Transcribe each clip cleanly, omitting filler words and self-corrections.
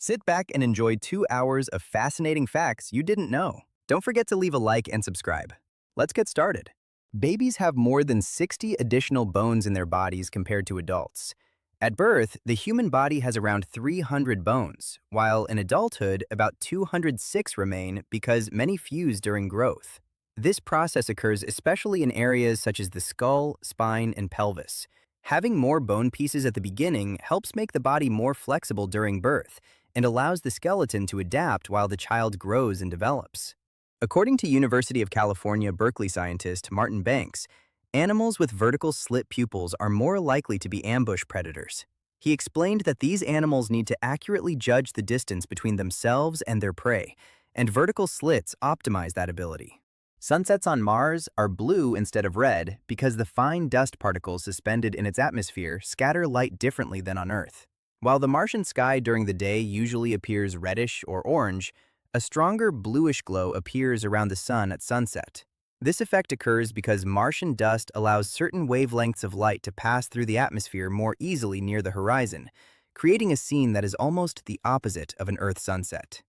Sit back and enjoy 2 hours of fascinating facts you didn't know. Don't forget to leave a like and subscribe. Let's get started. Babies have more than 60 additional bones in their bodies compared to adults. At birth, the human body has around 300 bones, while in adulthood, about 206 remain because many fuse during growth. This process occurs especially in areas such as the skull, spine, and pelvis. Having more bone pieces at the beginning helps make the body more flexible during birth and allows the skeleton to adapt while the child grows and develops. According to University of California, Berkeley scientist Martin Banks, animals with vertical slit pupils are more likely to be ambush predators. He explained that these animals need to accurately judge the distance between themselves and their prey, and vertical slits optimize that ability. Sunsets on Mars are blue instead of red because the fine dust particles suspended in its atmosphere scatter light differently than on Earth. While the Martian sky during the day usually appears reddish or orange, a stronger bluish glow appears around the sun at sunset. This effect occurs because Martian dust allows certain wavelengths of light to pass through the atmosphere more easily near the horizon, creating a scene that is almost the opposite of an Earth sunset.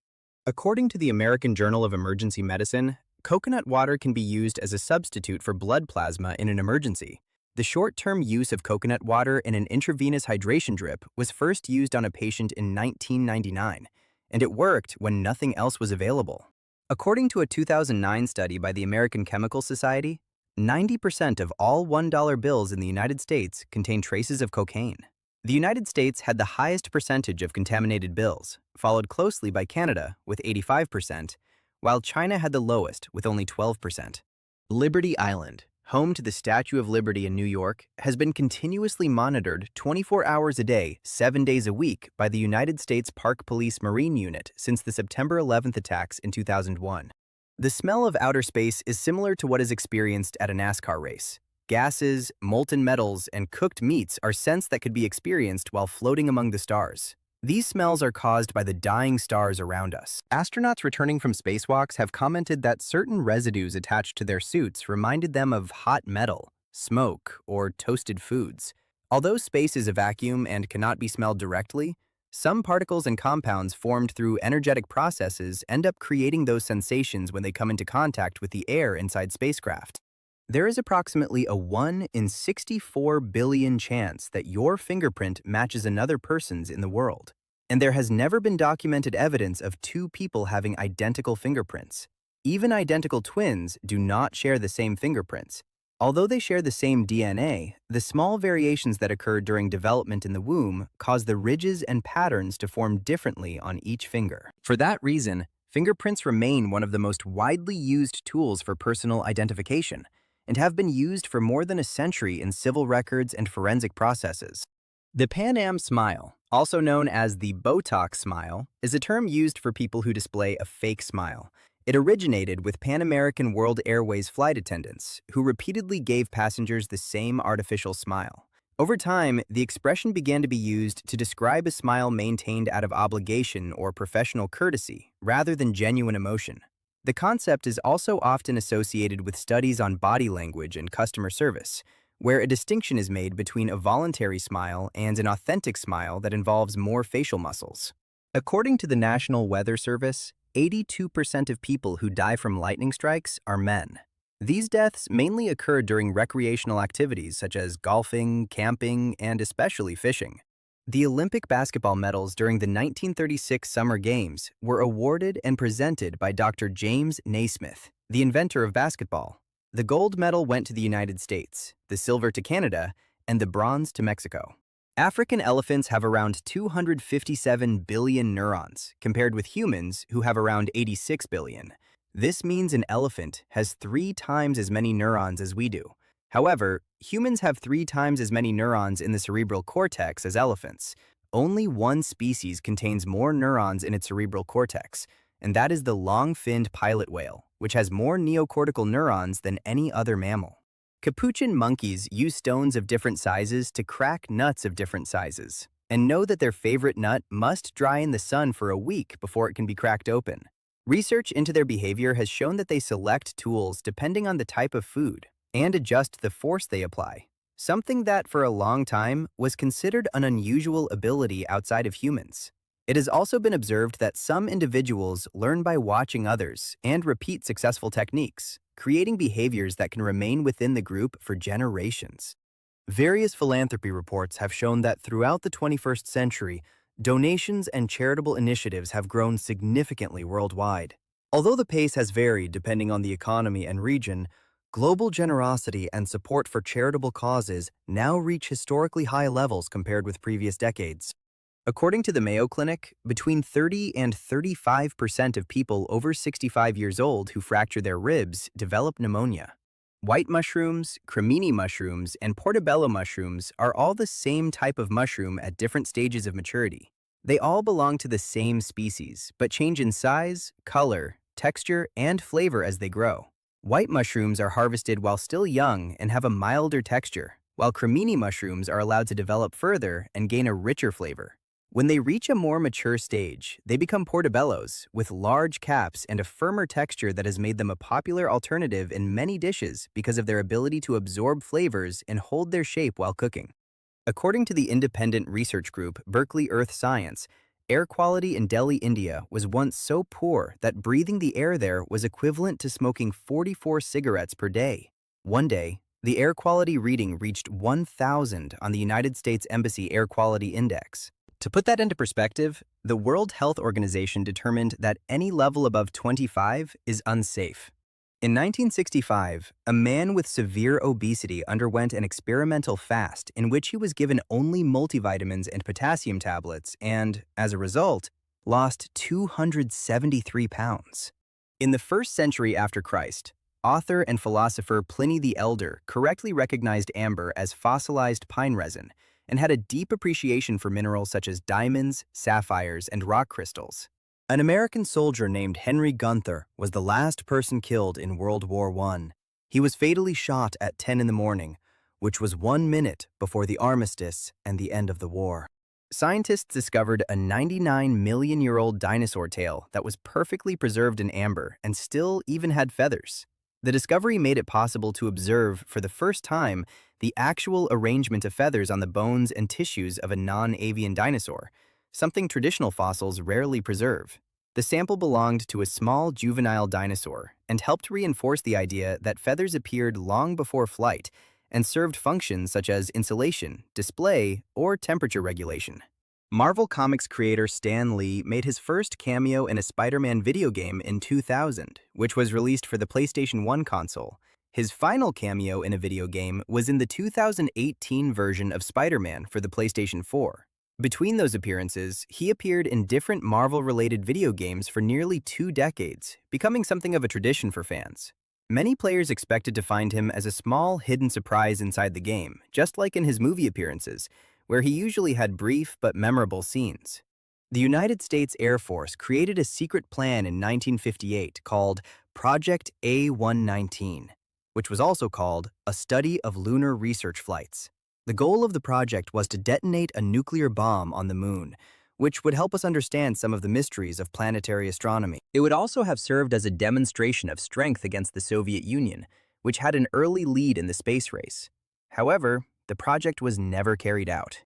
According to the American Journal of Emergency Medicine, coconut water can be used as a substitute for blood plasma in an emergency. The short-term use of coconut water in an intravenous hydration drip was first used on a patient in 1999, and it worked when nothing else was available. According to a 2009 study by the American Chemical Society, 90% of all $1 bills in the United States contain traces of cocaine. The United States had the highest percentage of contaminated bills, followed closely by Canada with 85%, while China had the lowest with only 12%. Liberty Island, home to the Statue of Liberty in New York, has been continuously monitored 24 hours a day, 7 days a week by the United States Park Police Marine Unit since the September 11th attacks in 2001. The smell of outer space is similar to what is experienced at a NASCAR race. Gases, molten metals, and cooked meats are scents that could be experienced while floating among the stars. These smells are caused by the dying stars around us. Astronauts returning from spacewalks have commented that certain residues attached to their suits reminded them of hot metal, smoke, or toasted foods. Although space is a vacuum and cannot be smelled directly, some particles and compounds formed through energetic processes end up creating those sensations when they come into contact with the air inside spacecraft. There is approximately a 1 in 64 billion chance that your fingerprint matches another person's in the world. And there has never been documented evidence of two people having identical fingerprints. Even identical twins do not share the same fingerprints. Although they share the same DNA, the small variations that occur during development in the womb cause the ridges and patterns to form differently on each finger. For that reason, fingerprints remain one of the most widely used tools for personal identification, and have been used for more than a century in civil records and forensic processes. The Pan Am smile, also known as the Botox smile, is a term used for people who display a fake smile. It originated with Pan American World Airways flight attendants, who repeatedly gave passengers the same artificial smile. Over time, the expression began to be used to describe a smile maintained out of obligation or professional courtesy, rather than genuine emotion. The concept is also often associated with studies on body language and customer service, where a distinction is made between a voluntary smile and an authentic smile that involves more facial muscles. According to the National Weather Service, 82% of people who die from lightning strikes are men. These deaths mainly occur during recreational activities such as golfing, camping, and especially fishing. The Olympic basketball medals during the 1936 Summer Games were awarded and presented by Dr. James Naismith, the inventor of basketball. The gold medal went to the United States, the silver to Canada, and the bronze to Mexico. African elephants have around 257 billion neurons, compared with humans who have around 86 billion. This means an elephant has 3 times as many neurons as we do. However, humans have 3 times as many neurons in the cerebral cortex as elephants. Only one species contains more neurons in its cerebral cortex, and that is the long-finned pilot whale, which has more neocortical neurons than any other mammal. Capuchin monkeys use stones of different sizes to crack nuts of different sizes, and know that their favorite nut must dry in the sun for a week before it can be cracked open. Research into their behavior has shown that they select tools depending on the type of food and adjust the force they apply, something that for a long time was considered an unusual ability outside of humans. It has also been observed that some individuals learn by watching others and repeat successful techniques, creating behaviors that can remain within the group for generations. Various philanthropy reports have shown that throughout the 21st century, donations and charitable initiatives have grown significantly worldwide. Although the pace has varied depending on the economy and region, global generosity and support for charitable causes now reach historically high levels compared with previous decades. According to the Mayo Clinic, between 30 and 35% of people over 65 years old who fracture their ribs develop pneumonia. White mushrooms, cremini mushrooms, and portobello mushrooms are all the same type of mushroom at different stages of maturity. They all belong to the same species, but change in size, color, texture, and flavor as they grow. White mushrooms are harvested while still young and have a milder texture, while cremini mushrooms are allowed to develop further and gain a richer flavor. When they reach a more mature stage, they become portobellos, with large caps and a firmer texture that has made them a popular alternative in many dishes because of their ability to absorb flavors and hold their shape while cooking. According to the independent research group Berkeley Earth Science, air quality in Delhi, India was once so poor that breathing the air there was equivalent to smoking 44 cigarettes per day. One day, the air quality reading reached 1,000 on the United States Embassy Air Quality Index. To put that into perspective, the World Health Organization determined that any level above 25 is unsafe. In 1965, a man with severe obesity underwent an experimental fast in which he was given only multivitamins and potassium tablets and, as a result, lost 273 pounds. In the 1st century after Christ, author and philosopher Pliny the Elder correctly recognized amber as fossilized pine resin and had a deep appreciation for minerals such as diamonds, sapphires, and rock crystals. An American soldier named Henry Gunther was the last person killed in World War I. He was fatally shot at 10 in the morning, which was 1 minute before the armistice and the end of the war. Scientists discovered a 99-million-year-old dinosaur tail that was perfectly preserved in amber and still even had feathers. The discovery made it possible to observe, for the first time, the actual arrangement of feathers on the bones and tissues of a non-avian dinosaur, something traditional fossils rarely preserve. The sample belonged to a small juvenile dinosaur and helped reinforce the idea that feathers appeared long before flight and served functions such as insulation, display, or temperature regulation. Marvel Comics creator Stan Lee made his first cameo in a Spider-Man video game in 2000, which was released for the PlayStation 1 console. His final cameo in a video game was in the 2018 version of Spider-Man for the PlayStation 4. Between those appearances, he appeared in different Marvel-related video games for nearly 2 decades, becoming something of a tradition for fans. Many players expected to find him as a small, hidden surprise inside the game, just like in his movie appearances, where he usually had brief but memorable scenes. The United States Air Force created a secret plan in 1958 called Project A119, which was also called a study of lunar research flights. The goal of the project was to detonate a nuclear bomb on the moon, which would help us understand some of the mysteries of planetary astronomy. It would also have served as a demonstration of strength against the Soviet Union, which had an early lead in the space race. However, the project was never carried out.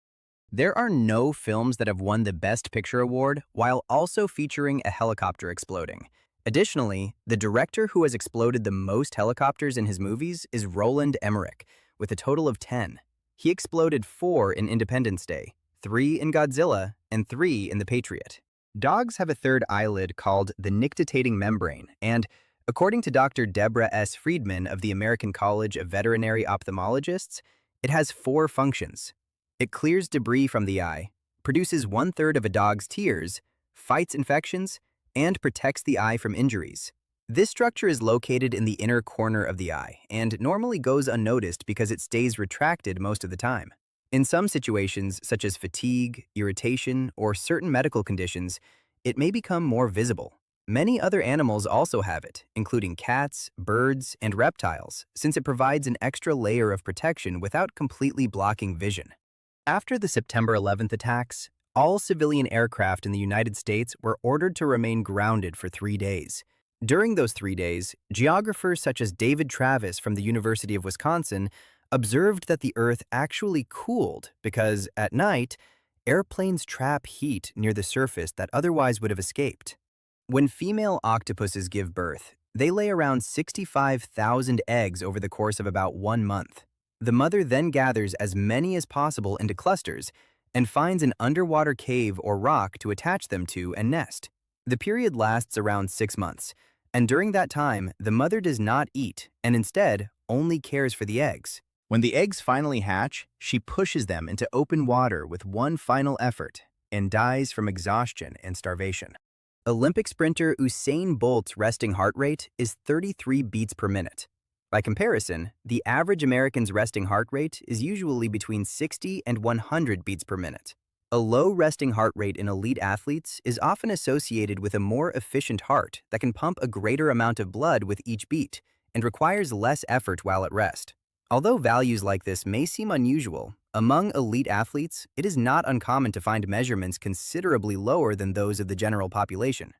There are no films that have won the Best Picture award while also featuring a helicopter exploding. Additionally, the director who has exploded the most helicopters in his movies is Roland Emmerich, with a total of 10. He exploded 4 in Independence Day, 3 in Godzilla, and 3 in The Patriot. Dogs have a third eyelid called the nictitating membrane, and according to Dr. Deborah S. Friedman of the American College of Veterinary Ophthalmologists, it has 4 functions. It clears debris from the eye, produces 1/3 of a dog's tears, fights infections, and protects the eye from injuries. This structure is located in the inner corner of the eye and normally goes unnoticed because it stays retracted most of the time. In some situations, such as fatigue, irritation, or certain medical conditions, it may become more visible. Many other animals also have it, including cats, birds, and reptiles, since it provides an extra layer of protection without completely blocking vision. After the September 11th attacks, all civilian aircraft in the United States were ordered to remain grounded for 3 days. During those 3 days, geographers such as David Travis from the University of Wisconsin observed that the Earth actually cooled because, at night, Airplanes trap heat near the surface that otherwise would have escaped. When female octopuses give birth, they lay around 65,000 eggs over the course of about 1 month. The mother then gathers as many as possible into clusters and finds an underwater cave or rock to attach them to and nest. The period lasts around 6 months, and during that time, the mother does not eat and instead only cares for the eggs. When the eggs finally hatch, she pushes them into open water with one final effort and dies from exhaustion and starvation. Olympic sprinter Usain Bolt's resting heart rate is 33 beats per minute. By comparison, the average American's resting heart rate is usually between 60 and 100 beats per minute. A low resting heart rate in elite athletes is often associated with a more efficient heart that can pump a greater amount of blood with each beat and requires less effort while at rest. Although values like this may seem unusual, among elite athletes, it is not uncommon to find measurements considerably lower than those of the general population.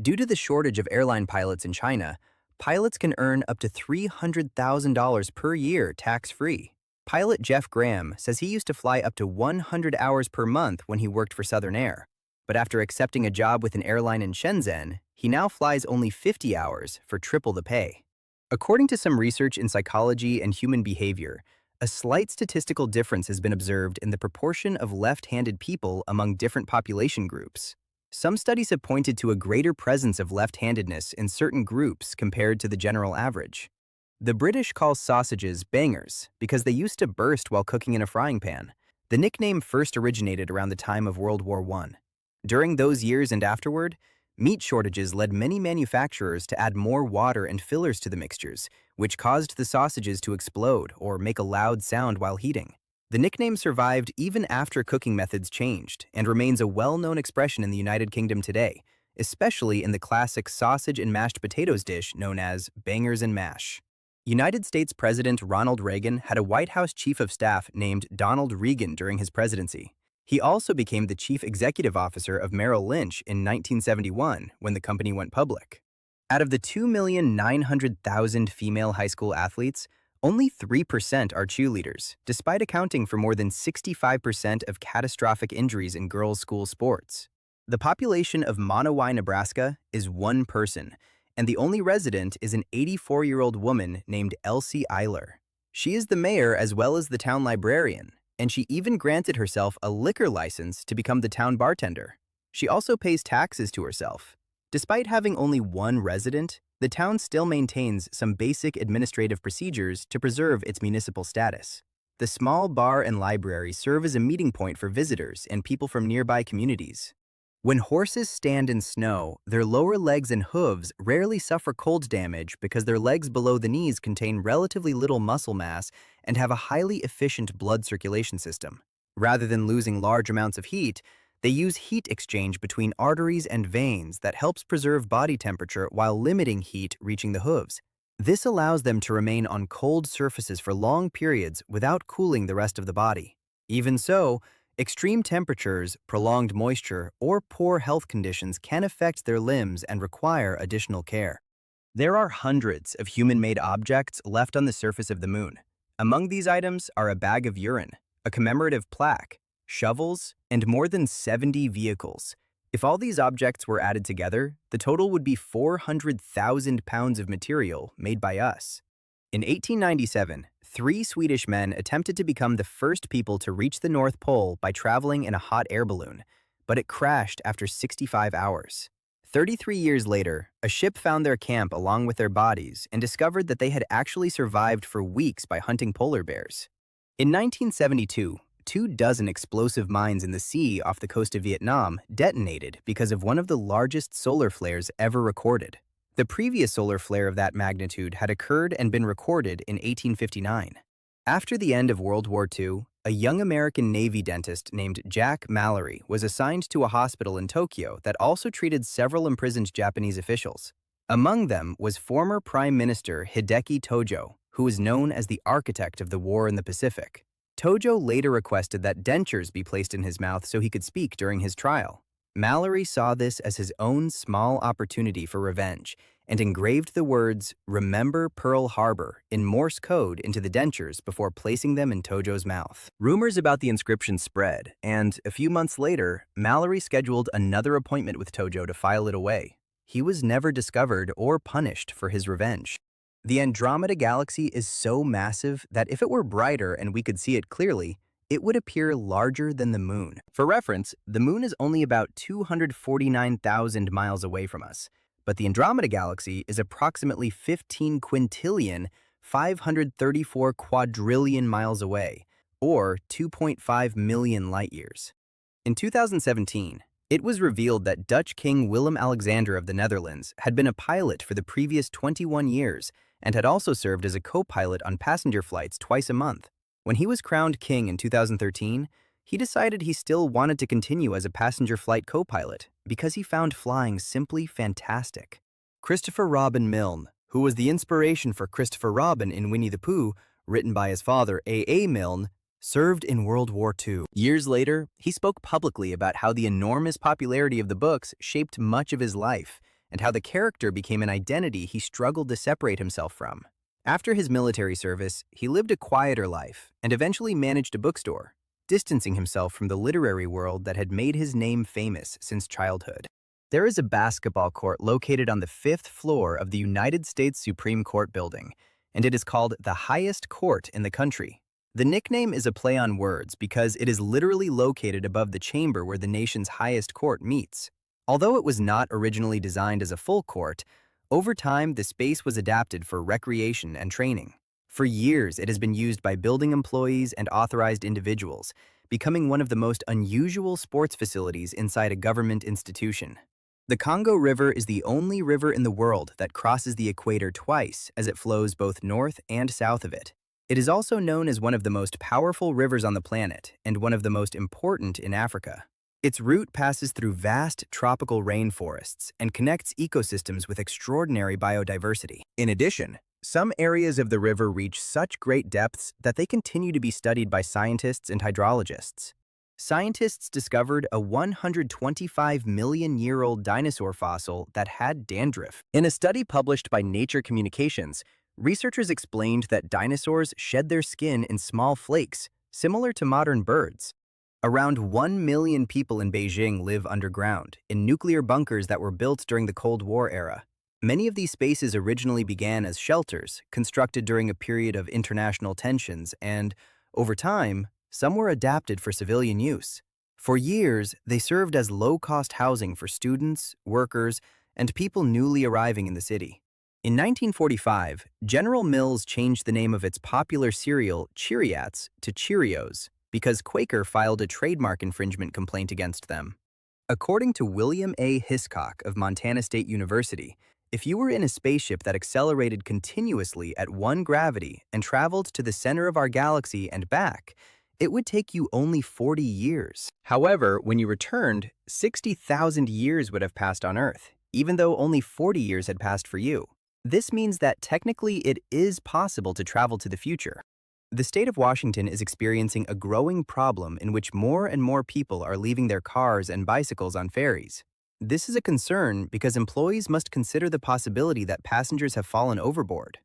Due to the shortage of airline pilots in China, pilots can earn up to $300,000 per year tax-free. Pilot Jeff Graham says he used to fly up to 100 hours per month when he worked for Southern Air, but after accepting a job with an airline in Shenzhen, he now flies only 50 hours for triple the pay. According to some research in psychology and human behavior, a slight statistical difference has been observed in the proportion of left-handed people among different population groups. Some studies have pointed to a greater presence of left-handedness in certain groups compared to the general average. The British call sausages bangers because they used to burst while cooking in a frying pan. The nickname first originated around the time of World War I. During those years and afterward, meat shortages led many manufacturers to add more water and fillers to the mixtures, which caused the sausages to explode or make a loud sound while heating. The nickname survived even after cooking methods changed and remains a well-known expression in the United Kingdom today, especially in the classic sausage and mashed potatoes dish known as bangers and mash. United States President Ronald Reagan had a White House chief of staff named Donald Regan during his presidency. He also became the chief executive officer of Merrill Lynch in 1971 when the company went public. Out of the 2,900,000 female high school athletes, only 3% are cheerleaders, despite accounting for more than 65% of catastrophic injuries in girls' school sports. The population of Monowai, Nebraska is 1 person, and the only resident is an 84-year-old woman named Elsie Eiler. She is the mayor as well as the town librarian, and she even granted herself a liquor license to become the town bartender. She also pays taxes to herself. Despite having only 1 resident, the town still maintains some basic administrative procedures to preserve its municipal status. The small bar and library serve as a meeting point for visitors and people from nearby communities. When horses stand in snow, their lower legs and hooves rarely suffer cold damage because their legs below the knees contain relatively little muscle mass and have a highly efficient blood circulation system. Rather than losing large amounts of heat, they use heat exchange between arteries and veins that helps preserve body temperature while limiting heat reaching the hooves. This allows them to remain on cold surfaces for long periods without cooling the rest of the body. Even so, extreme temperatures, prolonged moisture, or poor health conditions can affect their limbs and require additional care. There are hundreds of human-made objects left on the surface of the moon. Among these items are a bag of urine, a commemorative plaque, shovels, and more than 70 vehicles. If all these objects were added together, the total would be 400,000 pounds of material made by us. In 1897, 3 Swedish men attempted to become the first people to reach the North Pole by traveling in a hot air balloon, but it crashed after 65 hours. 33 years later, a ship found their camp along with their bodies and discovered that they had actually survived for weeks by hunting polar bears. In 1972, 24 explosive mines in the sea off the coast of Vietnam detonated because of one of the largest solar flares ever recorded. The previous solar flare of that magnitude had occurred and been recorded in 1859. After the end of World War II, a young American Navy dentist named Jack Mallory was assigned to a hospital in Tokyo that also treated several imprisoned Japanese officials. Among them was former Prime Minister Hideki Tojo, who was known as the architect of the war in the Pacific. Tojo later requested that dentures be placed in his mouth so he could speak during his trial. Mallory saw this as his own small opportunity for revenge and engraved the words, "Remember Pearl Harbor," in Morse code into the dentures before placing them in Tojo's mouth. Rumors about the inscription spread, and a few months later, Mallory scheduled another appointment with Tojo to file it away. He was never discovered or punished for his revenge. The Andromeda Galaxy is so massive that if it were brighter and we could see it clearly, it would appear larger than the moon. For reference, the moon is only about 249,000 miles away from us, but the Andromeda Galaxy is approximately 15 quintillion, 534 quadrillion miles away, or 2.5 million light-years. In 2017, it was revealed that Dutch King Willem-Alexander of the Netherlands had been a pilot for the previous 21 years and had also served as a co-pilot on passenger flights twice a month. When he was crowned king in 2013, he decided he still wanted to continue as a passenger flight co-pilot because he found flying simply fantastic. Christopher Robin Milne, who was the inspiration for Christopher Robin in Winnie the Pooh, written by his father A.A. Milne, served in World War II. Years later, he spoke publicly about how the enormous popularity of the books shaped much of his life and how the character became an identity he struggled to separate himself from. After his military service, he lived a quieter life and eventually managed a bookstore, distancing himself from the literary world that had made his name famous since childhood. There is a basketball court located on the 5th floor of the United States Supreme Court building, and it is called the highest court in the country. The nickname is a play on words because it is literally located above the chamber where the nation's highest court meets. Although it was not originally designed as a full court, over time the space was adapted for recreation and training. For years, it has been used by building employees and authorized individuals, becoming one of the most unusual sports facilities inside a government institution. The Congo River is the only river in the world that crosses the equator twice as it flows both north and south of it. It is also known as one of the most powerful rivers on the planet and one of the most important in Africa. Its route passes through vast tropical rainforests and connects ecosystems with extraordinary biodiversity. In addition, some areas of the river reach such great depths that they continue to be studied by scientists and hydrologists. Scientists discovered a 125-million-year-old dinosaur fossil that had dandruff. In a study published by Nature Communications, researchers explained that dinosaurs shed their skin in small flakes, similar to modern birds. Around 1 million people in Beijing live underground, in nuclear bunkers that were built during the Cold War era. Many of these spaces originally began as shelters, constructed during a period of international tensions, and, over time, some were adapted for civilian use. For years, they served as low-cost housing for students, workers, and people newly arriving in the city. In 1945, General Mills changed the name of its popular cereal, Cheeriats, to Cheerios, because Quaker filed a trademark infringement complaint against them. According to William A. Hiscock of Montana State University, if you were in a spaceship that accelerated continuously at 1 gravity and traveled to the center of our galaxy and back, it would take you only 40 years. However, when you returned, 60,000 years would have passed on Earth, even though only 40 years had passed for you. This means that technically it is possible to travel to the future. The state of Washington is experiencing a growing problem in which more and more people are leaving their cars and bicycles on ferries. This is a concern because employees must consider the possibility that passengers have fallen overboard.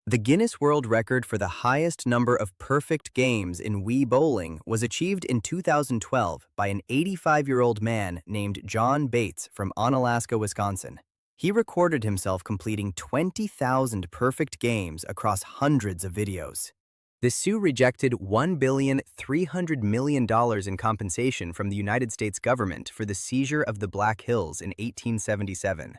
The Guinness World Record for the highest number of perfect games in Wii bowling was achieved in 2012 by an 85-year-old man named John Bates from Onalaska, Wisconsin. He recorded himself completing 20,000 perfect games across hundreds of videos. The Sioux rejected $1,300,000,000 in compensation from the United States government for the seizure of the Black Hills in 1877,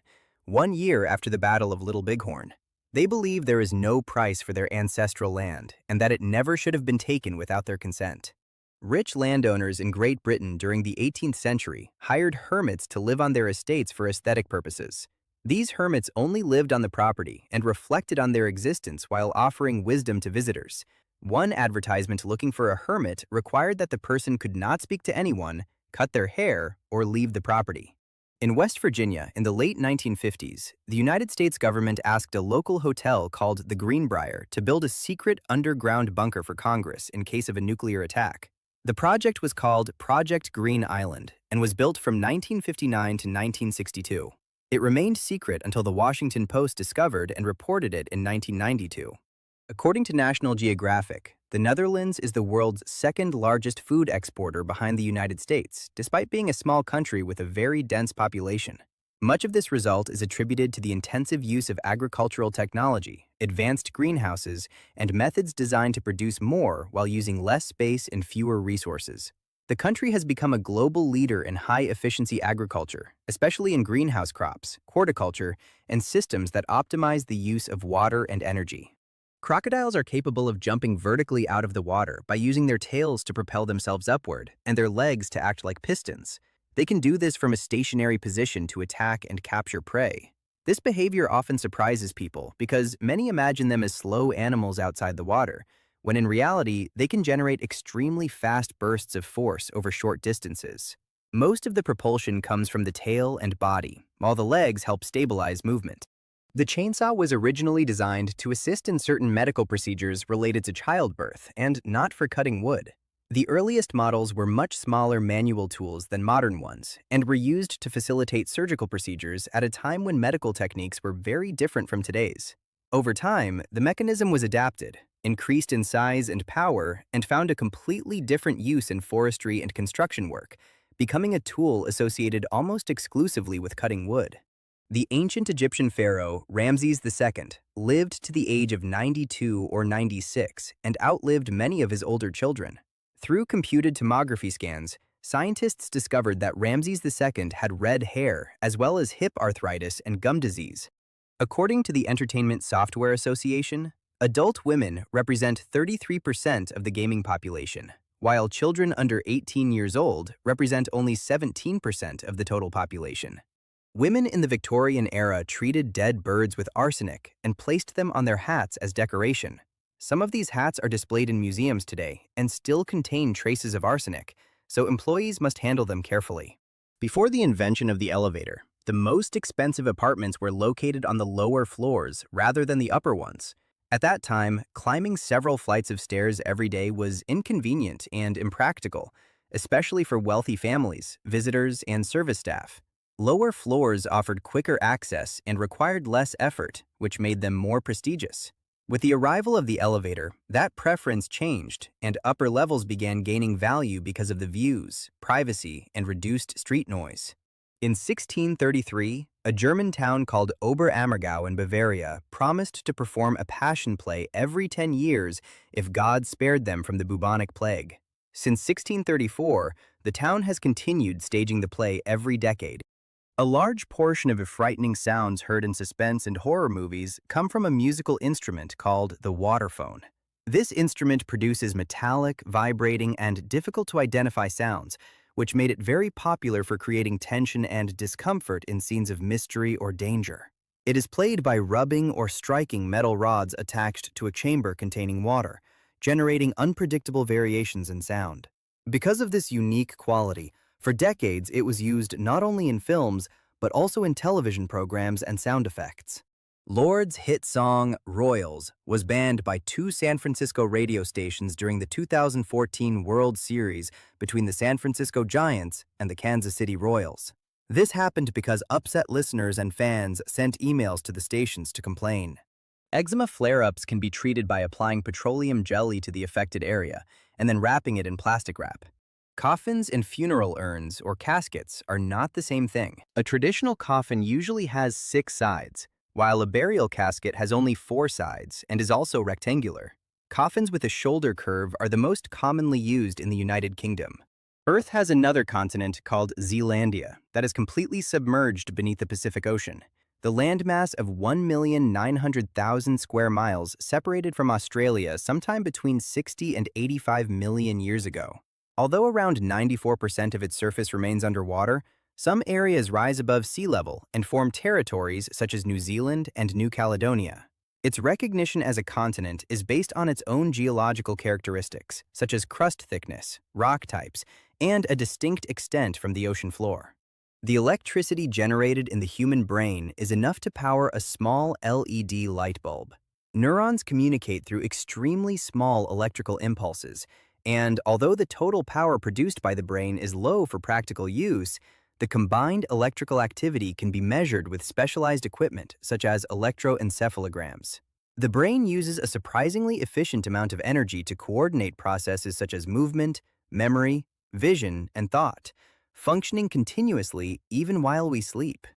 1 year after the Battle of Little Bighorn. They believe there is no price for their ancestral land and that it never should have been taken without their consent. Rich landowners in Great Britain during the 18th century hired hermits to live on their estates for aesthetic purposes. These hermits only lived on the property and reflected on their existence while offering wisdom to visitors. One advertisement looking for a hermit required that the person could not speak to anyone, cut their hair, or leave the property. In West Virginia, in the late 1950s, the United States government asked a local hotel called the Greenbrier to build a secret underground bunker for Congress in case of a nuclear attack. The project was called Project Green Island and was built from 1959 to 1962. It remained secret until the Washington Post discovered and reported it in 1992. According to National Geographic, the Netherlands is the world's second largest food exporter behind the United States, despite being a small country with a very dense population. Much of this result is attributed to the intensive use of agricultural technology, advanced greenhouses, and methods designed to produce more while using less space and fewer resources. The country has become a global leader in high-efficiency agriculture, especially in greenhouse crops, horticulture, and systems that optimize the use of water and energy. Crocodiles are capable of jumping vertically out of the water by using their tails to propel themselves upward and their legs to act like pistons. They can do this from a stationary position to attack and capture prey. This behavior often surprises people because many imagine them as slow animals outside the water, when in reality, they can generate extremely fast bursts of force over short distances. Most of the propulsion comes from the tail and body, while the legs help stabilize movement. The chainsaw was originally designed to assist in certain medical procedures related to childbirth and not for cutting wood. The earliest models were much smaller manual tools than modern ones and were used to facilitate surgical procedures at a time when medical techniques were very different from today's. Over time, the mechanism was adapted, increased in size and power, and found a completely different use in forestry and construction work, becoming a tool associated almost exclusively with cutting wood. The ancient Egyptian pharaoh Ramses II lived to the age of 92 or 96 and outlived many of his older children. Through computed tomography scans, scientists discovered that Ramses II had red hair as well as hip arthritis and gum disease. According to the Entertainment Software Association, adult women represent 33% of the gaming population, while children under 18 years old represent only 17% of the total population. Women in the Victorian era treated dead birds with arsenic and placed them on their hats as decoration. Some of these hats are displayed in museums today and still contain traces of arsenic, so employees must handle them carefully. Before the invention of the elevator, the most expensive apartments were located on the lower floors rather than the upper ones. At that time, climbing several flights of stairs every day was inconvenient and impractical, especially for wealthy families, visitors, and service staff. Lower floors offered quicker access and required less effort, which made them more prestigious. With the arrival of the elevator, that preference changed, and upper levels began gaining value because of the views, privacy, and reduced street noise. In 1633, a German town called Oberammergau in Bavaria promised to perform a passion play every 10 years if God spared them from the bubonic plague. Since 1634, the town has continued staging the play every decade. A large portion of the frightening sounds heard in suspense and horror movies come from a musical instrument called the waterphone. This instrument produces metallic, vibrating, and difficult-to-identify sounds, which made it very popular for creating tension and discomfort in scenes of mystery or danger. It is played by rubbing or striking metal rods attached to a chamber containing water, generating unpredictable variations in sound. Because of this unique quality, for decades, it was used not only in films, but also in television programs and sound effects. Lord's hit song, Royals, was banned by 2 San Francisco radio stations during the 2014 World Series between the San Francisco Giants and the Kansas City Royals. This happened because upset listeners and fans sent emails to the stations to complain. Eczema flare-ups can be treated by applying petroleum jelly to the affected area and then wrapping it in plastic wrap. Coffins and funeral urns, or caskets, are not the same thing. A traditional coffin usually has 6 sides, while a burial casket has only 4 sides and is also rectangular. Coffins with a shoulder curve are the most commonly used in the United Kingdom. Earth has another continent called Zealandia that is completely submerged beneath the Pacific Ocean. The landmass of 1,900,000 square miles separated from Australia sometime between 60 and 85 million years ago. Although around 94% of its surface remains underwater, some areas rise above sea level and form territories such as New Zealand and New Caledonia. Its recognition as a continent is based on its own geological characteristics, such as crust thickness, rock types, and a distinct extent from the ocean floor. The electricity generated in the human brain is enough to power a small LED light bulb. Neurons communicate through extremely small electrical impulses, and although the total power produced by the brain is low for practical use, The combined electrical activity can be measured with specialized equipment such as electroencephalograms. The brain uses a surprisingly efficient amount of energy to coordinate processes such as movement, memory, vision, and thought, functioning continuously even while we sleep.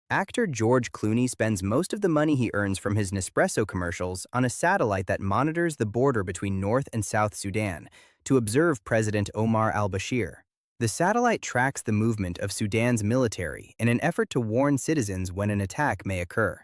Actor George Clooney spends most of the money he earns from his Nespresso commercials on a satellite that monitors the border between North and South Sudan to observe President Omar al-Bashir. The satellite tracks the movement of Sudan's military in an effort to warn citizens when an attack may occur.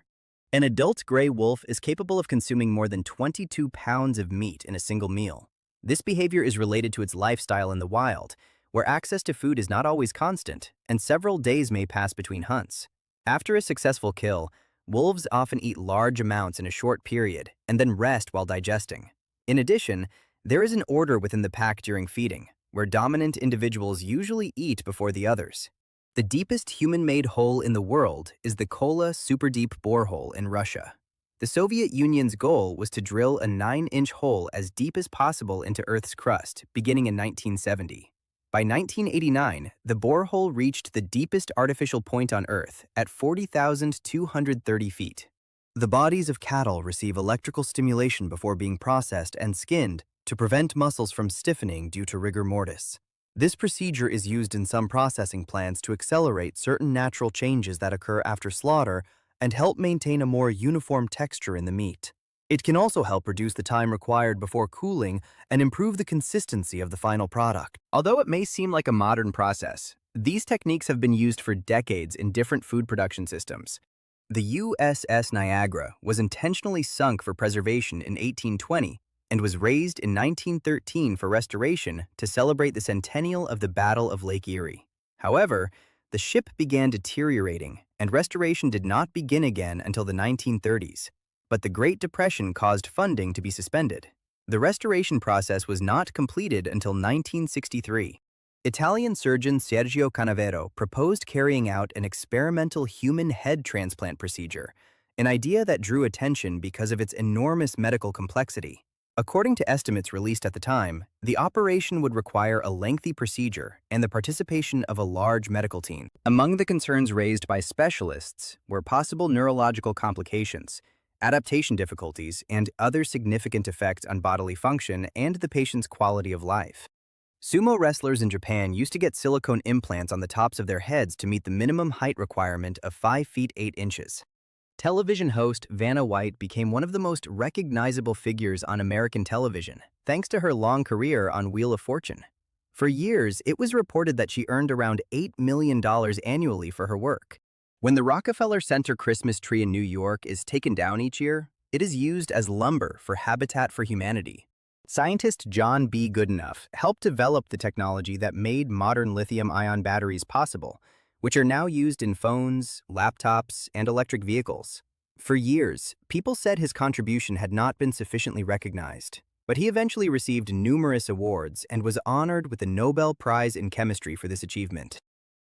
An adult gray wolf is capable of consuming more than 22 pounds of meat in a single meal. This behavior is related to its lifestyle in the wild, where access to food is not always constant, and several days may pass between hunts. After a successful kill, wolves often eat large amounts in a short period and then rest while digesting. In addition, there is an order within the pack during feeding, where dominant individuals usually eat before the others. The deepest human-made hole in the world is the Kola super-deep borehole in Russia. The Soviet Union's goal was to drill a 9-inch hole as deep as possible into Earth's crust, beginning in 1970. By 1989, the borehole reached the deepest artificial point on Earth at 40,230 feet. The bodies of cattle receive electrical stimulation before being processed and skinned to prevent muscles from stiffening due to rigor mortis. This procedure is used in some processing plants to accelerate certain natural changes that occur after slaughter and help maintain a more uniform texture in the meat. It can also help reduce the time required before cooling and improve the consistency of the final product. Although it may seem like a modern process, these techniques have been used for decades in different food production systems. The USS Niagara was intentionally sunk for preservation in 1820 and was raised in 1913 for restoration to celebrate the centennial of the Battle of Lake Erie. However, the ship began deteriorating, and restoration did not begin again until the 1930s. But the Great Depression caused funding to be suspended. The restoration process was not completed until 1963. Italian surgeon Sergio Canavero proposed carrying out an experimental human head transplant procedure, an idea that drew attention because of its enormous medical complexity. According to estimates released at the time, the operation would require a lengthy procedure and the participation of a large medical team. Among the concerns raised by specialists were possible neurological complications, adaptation difficulties, and other significant effects on bodily function and the patient's quality of life. Sumo wrestlers in Japan used to get silicone implants on the tops of their heads to meet the minimum height requirement of 5 feet 8 inches. Television host Vanna White became one of the most recognizable figures on American television, thanks to her long career on Wheel of Fortune. For years, it was reported that she earned around $8 million annually for her work. When the Rockefeller Center Christmas tree in New York is taken down each year, it is used as lumber for Habitat for Humanity. Scientist John B. Goodenough helped develop the technology that made modern lithium-ion batteries possible, which are now used in phones, laptops, and electric vehicles. For years, people said his contribution had not been sufficiently recognized, but he eventually received numerous awards and was honored with the Nobel Prize in Chemistry for this achievement.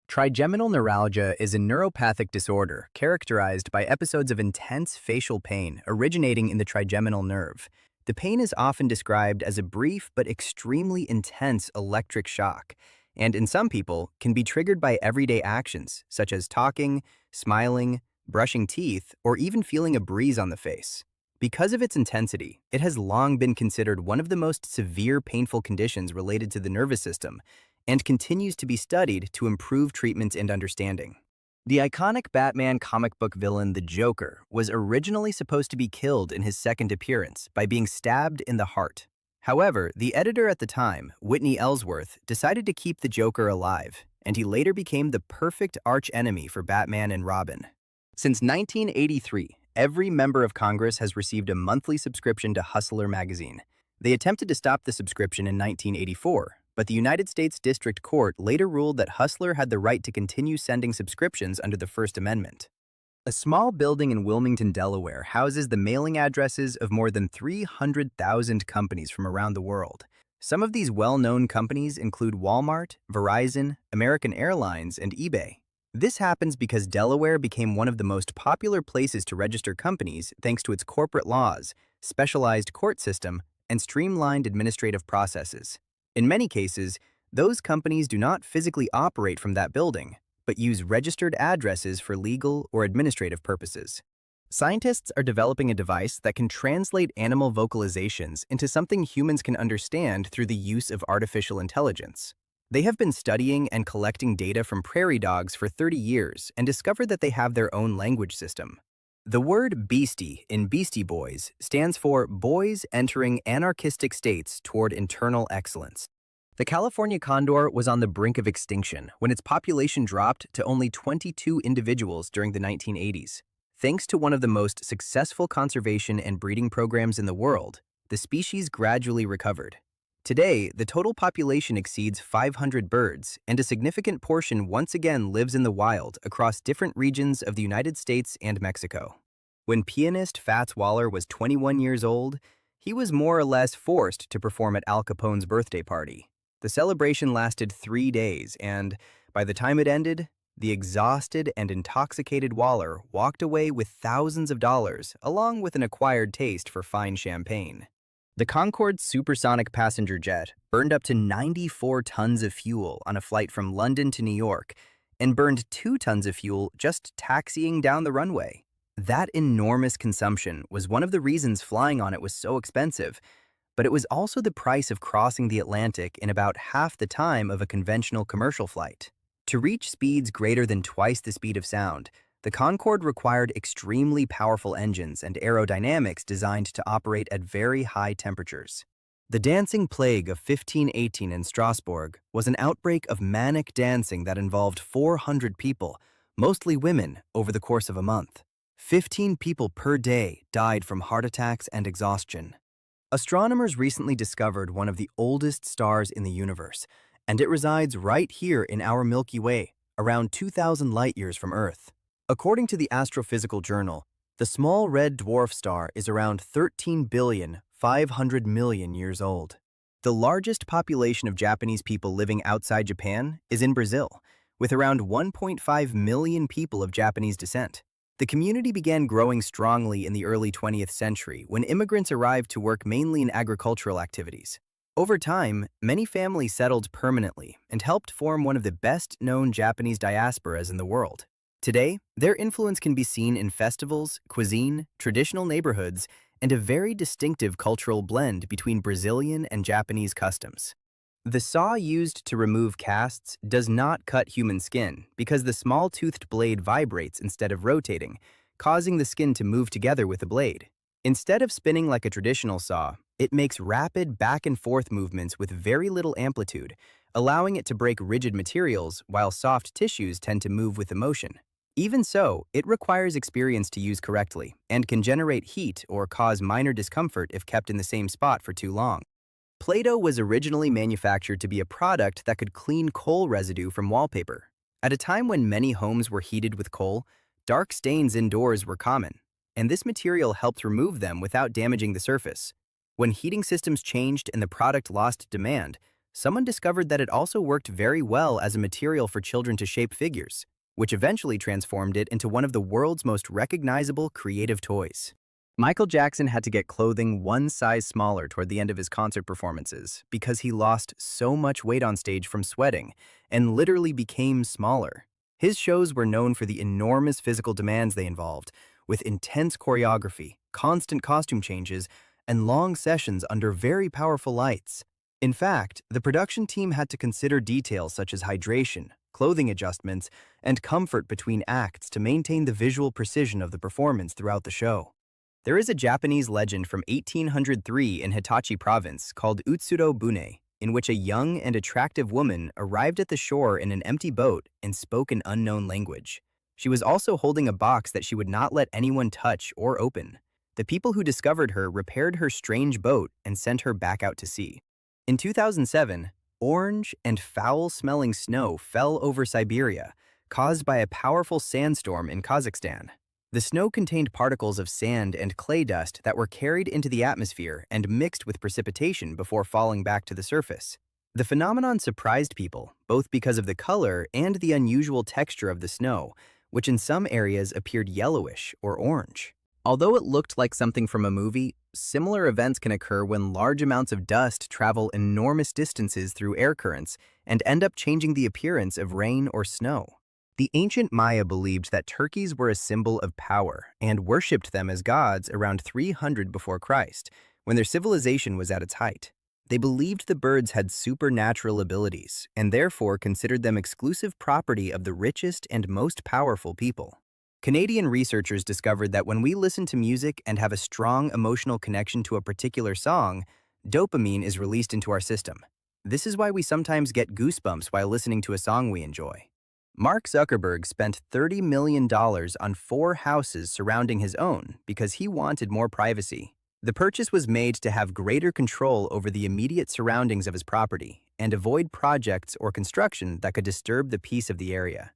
Trigeminal neuralgia is a neuropathic disorder characterized by episodes of intense facial pain originating in the trigeminal nerve. The pain is often described as a brief but extremely intense electric shock, and in some people can be triggered by everyday actions such as talking, smiling, brushing teeth, or even feeling a breeze on the face. Because of its intensity, it has long been considered one of the most severe painful conditions related to the nervous system, and continues to be studied to improve treatment and understanding. The iconic Batman comic book villain the Joker was originally supposed to be killed in his second appearance by being stabbed in the heart. However, the editor at the time, Whitney Ellsworth, decided to keep the Joker alive, and he later became the perfect arch-enemy for Batman and Robin. Since 1983, every member of Congress has received a monthly subscription to Hustler magazine. They attempted to stop the subscription in 1984, but the United States District Court later ruled that Hustler had the right to continue sending subscriptions under the First Amendment. A small building in Wilmington, Delaware houses the mailing addresses of more than 300,000 companies from around the world. Some of these well-known companies include Walmart, Verizon, American Airlines, and eBay. This happens because Delaware became one of the most popular places to register companies thanks to its corporate laws, specialized court system, and streamlined administrative processes. In many cases, those companies do not physically operate from that building, but use registered addresses for legal or administrative purposes. Scientists are developing a device that can translate animal vocalizations into something humans can understand through the use of artificial intelligence. They have been studying and collecting data from prairie dogs for 30 years and discovered that they have their own language system. The word beastie in Beastie Boys stands for boys entering anarchistic states toward internal excellence. The California condor was on the brink of extinction when its population dropped to only 22 individuals during the 1980s. Thanks to one of the most successful conservation and breeding programs in the world, the species gradually recovered. Today, the total population exceeds 500 birds, and a significant portion once again lives in the wild across different regions of the United States and Mexico. When pianist Fats Waller was 21 years old, he was more or less forced to perform at Al Capone's birthday party. The celebration lasted 3 days, and by the time it ended, the exhausted and intoxicated Waller walked away with thousands of dollars, along with an acquired taste for fine champagne. The Concorde's supersonic passenger jet burned up to 94 tons of fuel on a flight from London to New York, and burned 2 tons of fuel just taxiing down the runway. That enormous consumption was one of the reasons flying on it was so expensive, but it was also the price of crossing the Atlantic in about half the time of a conventional commercial flight. To reach speeds greater than twice the speed of sound, the Concorde required extremely powerful engines and aerodynamics designed to operate at very high temperatures. The dancing plague of 1518 in Strasbourg was an outbreak of manic dancing that involved 400 people, mostly women, over the course of a month. 15 people per day died from heart attacks and exhaustion. Astronomers recently discovered one of the oldest stars in the universe, and it resides right here in our Milky Way, around 2,000 light-years from Earth. According to the Astrophysical Journal, the small red dwarf star is around 13,500,000,000 years old. The largest population of Japanese people living outside Japan is in Brazil, with around 1.5 million people of Japanese descent. The community began growing strongly in the early 20th century when immigrants arrived to work mainly in agricultural activities. Over time, many families settled permanently and helped form one of the best-known Japanese diasporas in the world. Today, their influence can be seen in festivals, cuisine, traditional neighborhoods, and a very distinctive cultural blend between Brazilian and Japanese customs. The saw used to remove casts does not cut human skin because the small-toothed blade vibrates instead of rotating, causing the skin to move together with the blade. Instead of spinning like a traditional saw, it makes rapid back-and-forth movements with very little amplitude, allowing it to break rigid materials while soft tissues tend to move with the motion. Even so, it requires experience to use correctly and can generate heat or cause minor discomfort if kept in the same spot for too long. Play-Doh was originally manufactured to be a product that could clean coal residue from wallpaper. At a time when many homes were heated with coal, dark stains indoors were common, and this material helped remove them without damaging the surface. When heating systems changed and the product lost demand, someone discovered that it also worked very well as a material for children to shape figures, which eventually transformed it into one of the world's most recognizable creative toys. Michael Jackson had to get clothing one size smaller toward the end of his concert performances because he lost so much weight on stage from sweating and literally became smaller. His shows were known for the enormous physical demands they involved, with intense choreography, constant costume changes, and long sessions under very powerful lights. In fact, the production team had to consider details such as hydration, clothing adjustments, and comfort between acts to maintain the visual precision of the performance throughout the show. There is a Japanese legend from 1803 in Hitachi province called Utsuro Bune, in which a young and attractive woman arrived at the shore in an empty boat and spoke an unknown language. She was also holding a box that she would not let anyone touch or open. The people who discovered her repaired her strange boat and sent her back out to sea. In 2007, orange and foul-smelling snow fell over Siberia, caused by a powerful sandstorm in Kazakhstan. The snow contained particles of sand and clay dust that were carried into the atmosphere and mixed with precipitation before falling back to the surface. The phenomenon surprised people, both because of the color and the unusual texture of the snow, which in some areas appeared yellowish or orange. Although it looked like something from a movie, similar events can occur when large amounts of dust travel enormous distances through air currents and end up changing the appearance of rain or snow. The ancient Maya believed that turkeys were a symbol of power and worshipped them as gods around 300 before Christ, when their civilization was at its height. They believed the birds had supernatural abilities and therefore considered them exclusive property of the richest and most powerful people. Canadian researchers discovered that when we listen to music and have a strong emotional connection to a particular song, dopamine is released into our system. This is why we sometimes get goosebumps while listening to a song we enjoy. Mark Zuckerberg spent $30 million on 4 houses surrounding his own because he wanted more privacy. The purchase was made to have greater control over the immediate surroundings of his property and avoid projects or construction that could disturb the peace of the area.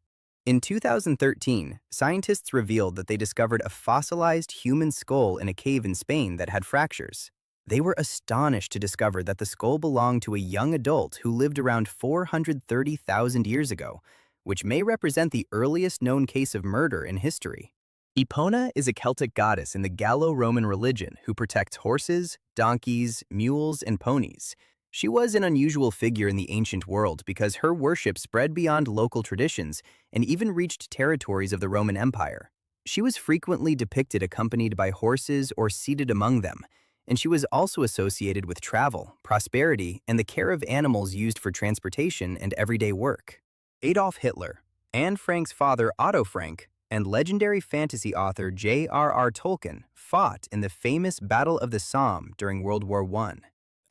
In 2013, scientists revealed that they discovered a fossilized human skull in a cave in Spain that had fractures. They were astonished to discover that the skull belonged to a young adult who lived around 430,000 years ago, which may represent the earliest known case of murder in history. Epona is a Celtic goddess in the Gallo-Roman religion who protects horses, donkeys, mules, and ponies. She was an unusual figure in the ancient world because her worship spread beyond local traditions and even reached territories of the Roman Empire. She was frequently depicted accompanied by horses or seated among them, and she was also associated with travel, prosperity, and the care of animals used for transportation and everyday work. Adolf Hitler, Anne Frank's father Otto Frank, and legendary fantasy author J.R.R. Tolkien fought in the famous Battle of the Somme during World War I.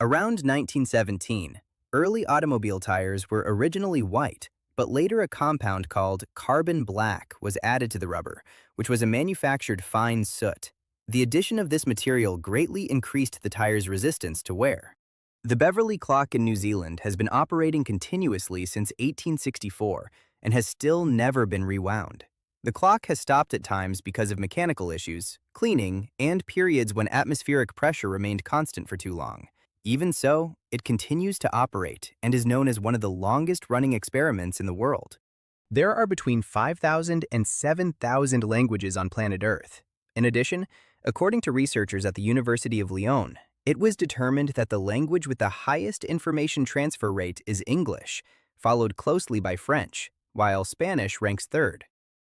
Around 1917, early automobile tires were originally white, but later a compound called carbon black was added to the rubber, which was a manufactured fine soot. The addition of this material greatly increased the tire's resistance to wear. The Beverley clock in New Zealand has been operating continuously since 1864 and has still never been rewound. The clock has stopped at times because of mechanical issues, cleaning, and periods when atmospheric pressure remained constant for too long. Even so, it continues to operate and is known as one of the longest-running experiments in the world. There are between 5,000 and 7,000 languages on planet Earth. In addition, according to researchers at the University of Lyon, it was determined that the language with the highest information transfer rate is English, followed closely by French, while Spanish ranks third.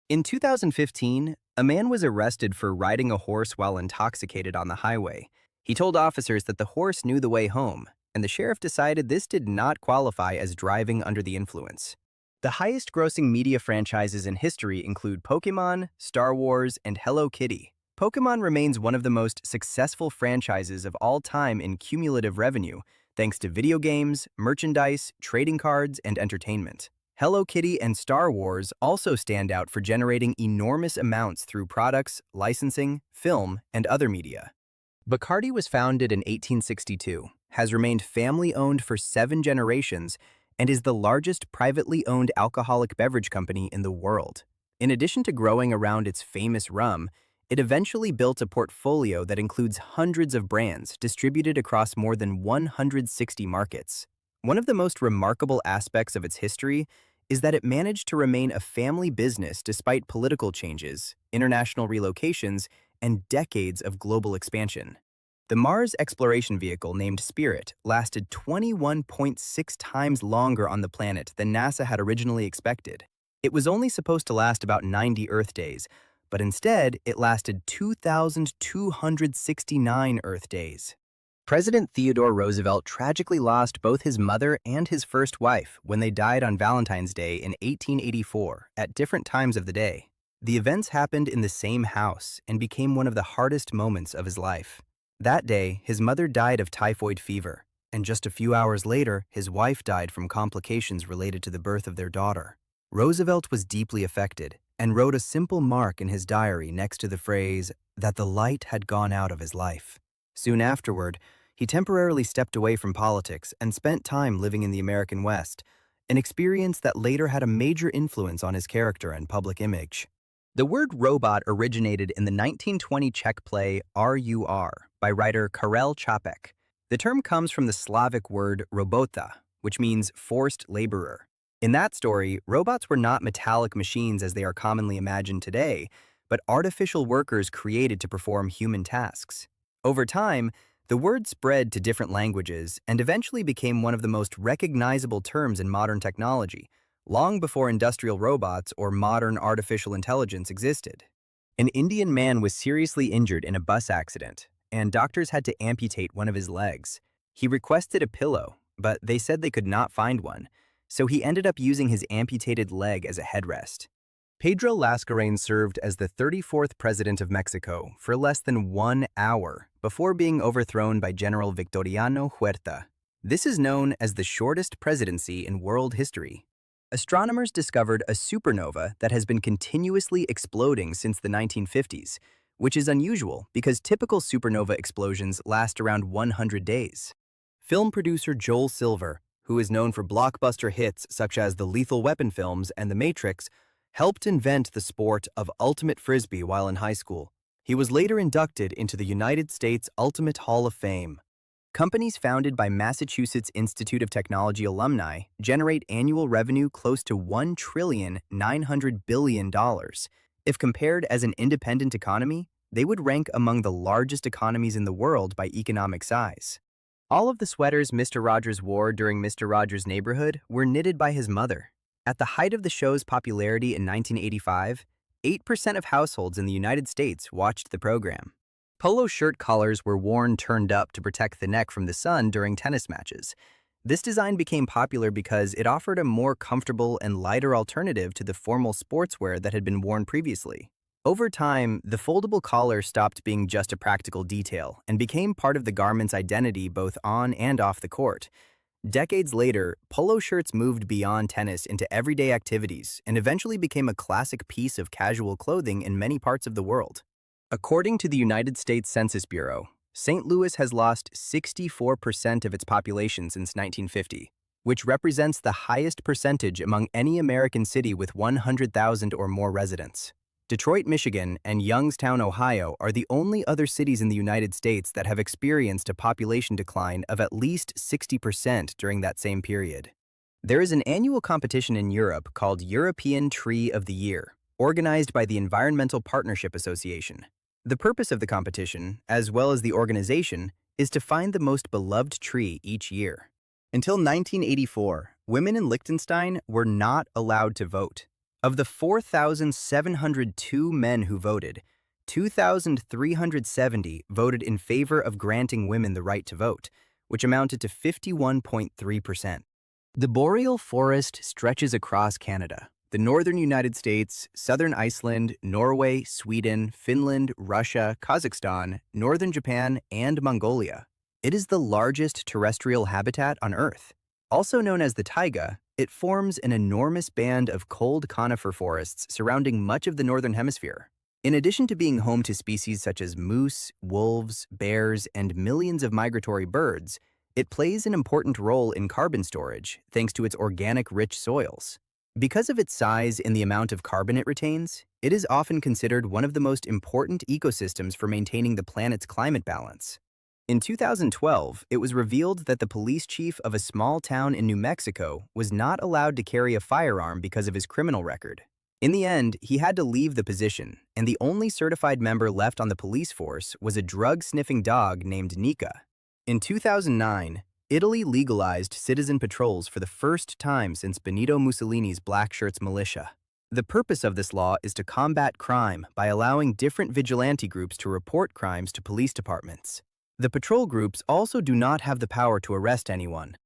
In 2015, a man was arrested for riding a horse while intoxicated on the highway. He told officers that the horse knew the way home, and the sheriff decided this did not qualify as driving under the influence. The highest-grossing media franchises in history include Pokémon, Star Wars, and Hello Kitty. Pokémon remains one of the most successful franchises of all time in cumulative revenue, thanks to video games, merchandise, trading cards, and entertainment. Hello Kitty and Star Wars also stand out for generating enormous amounts through products, licensing, film, and other media. Bacardi was founded in 1862, has remained family-owned for 7 generations, and is the largest privately owned alcoholic beverage company in the world. In addition to growing around its famous rum, it eventually built a portfolio that includes hundreds of brands distributed across more than 160 markets. One of the most remarkable aspects of its history is that it managed to remain a family business despite political changes, international relocations, and decades of global expansion. The Mars exploration vehicle named Spirit lasted 21.6 times longer on the planet than NASA had originally expected. It was only supposed to last about 90 Earth days, but instead it lasted 2,269 Earth days. President Theodore Roosevelt tragically lost both his mother and his first wife when they died on Valentine's Day in 1884 at different times of the day. The events happened in the same house and became one of the hardest moments of his life. That day, his mother died of typhoid fever, and just a few hours later, his wife died from complications related to the birth of their daughter. Roosevelt was deeply affected and wrote a simple mark in his diary next to the phrase that the light had gone out of his life. Soon afterward, he temporarily stepped away from politics and spent time living in the American West, an experience that later had a major influence on his character and public image. The word robot originated in the 1920 Czech play RUR by writer Karel Čapek. The term comes from the Slavic word robota, which means forced laborer. In that story, robots were not metallic machines as they are commonly imagined today, but artificial workers created to perform human tasks. Over time, the word spread to different languages and eventually became one of the most recognizable terms in modern technology, long before industrial robots or modern artificial intelligence existed. An Indian man was seriously injured in a bus accident, and doctors had to amputate one of his legs. He requested a pillow, but they said they could not find one, so he ended up using his amputated leg as a headrest. Pedro Lascarain served as the 34th president of Mexico for less than 1 hour before being overthrown by General Victoriano Huerta. This is known as the shortest presidency in world history. Astronomers discovered a supernova that has been continuously exploding since the 1950s, which is unusual because typical supernova explosions last around 100 days. Film producer Joel Silver, who is known for blockbuster hits such as the Lethal Weapon films and The Matrix, helped invent the sport of ultimate frisbee while in high school. He was later inducted into the United States Ultimate Hall of Fame. Companies founded by Massachusetts Institute of Technology alumni generate annual revenue close to $1.9 trillion. If compared as an independent economy, they would rank among the largest economies in the world by economic size. All of the sweaters Mr. Rogers wore during Mr. Rogers' Neighborhood were knitted by his mother. At the height of the show's popularity in 1985, 8% of households in the United States watched the program. Polo shirt collars were worn turned up to protect the neck from the sun during tennis matches. This design became popular because it offered a more comfortable and lighter alternative to the formal sportswear that had been worn previously. Over time, the foldable collar stopped being just a practical detail and became part of the garment's identity both on and off the court. Decades later, polo shirts moved beyond tennis into everyday activities and eventually became a classic piece of casual clothing in many parts of the world. According to the United States Census Bureau, St. Louis has lost 64% of its population since 1950, which represents the highest percentage among any American city with 100,000 or more residents. Detroit, Michigan, and Youngstown, Ohio are the only other cities in the United States that have experienced a population decline of at least 60% during that same period. There is an annual competition in Europe called European Tree of the Year, organized by the Environmental Partnership Association. The purpose of the competition, as well as the organization, is to find the most beloved tree each year. Until 1984, women in Liechtenstein were not allowed to vote. Of the 4,702 men who voted, 2,370 voted in favor of granting women the right to vote, which amounted to 51.3%. The boreal forest stretches across Canada, the northern United States, southern Iceland, Norway, Sweden, Finland, Russia, Kazakhstan, northern Japan, and Mongolia. It is the largest terrestrial habitat on Earth. Also known as the taiga, it forms an enormous band of cold conifer forests surrounding much of the northern hemisphere. In addition to being home to species such as moose, wolves, bears, and millions of migratory birds, it plays an important role in carbon storage thanks to its organic rich soils. Because of its size and the amount of carbon it retains, it is often considered one of the most important ecosystems for maintaining the planet's climate balance. In 2012, it was revealed that the police chief of a small town in New Mexico was not allowed to carry a firearm because of his criminal record. In the end, he had to leave the position, and the only certified member left on the police force was a drug-sniffing dog named Nika. In 2009, Italy legalized citizen patrols for the first time since Benito Mussolini's Black Shirts militia. The purpose of this law is to combat crime by allowing different vigilante groups to report crimes to police departments. The patrol groups also do not have the power to arrest anyone.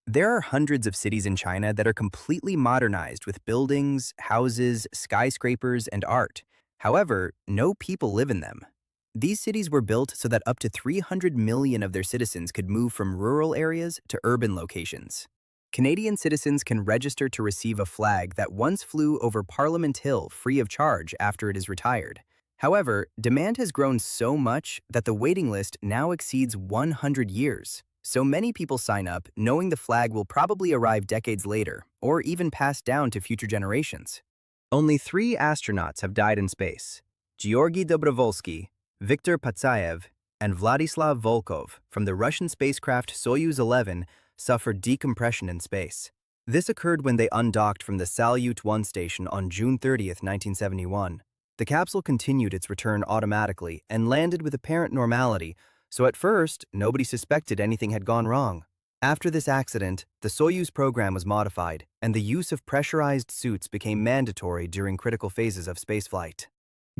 There are hundreds of cities in China that are completely modernized with buildings, houses, skyscrapers, and art. However, no people live in them. These cities were built so that up to 300 million of their citizens could move from rural areas to urban locations. Canadian citizens can register to receive a flag that once flew over Parliament Hill free of charge after it is retired. However, demand has grown so much that the waiting list now exceeds 100 years. So many people sign up knowing the flag will probably arrive decades later or even passed down to future generations. Only 3 astronauts have died in space: Georgy Dobrovolsky, Viktor Patsayev, and Vladislav Volkov from the Russian spacecraft Soyuz 11 suffered decompression in space. This occurred when they undocked from the Salyut 1 station on June 30, 1971. The capsule continued its return automatically and landed with apparent normality, so at first, nobody suspected anything had gone wrong. After this accident, the Soyuz program was modified, and the use of pressurized suits became mandatory during critical phases of spaceflight.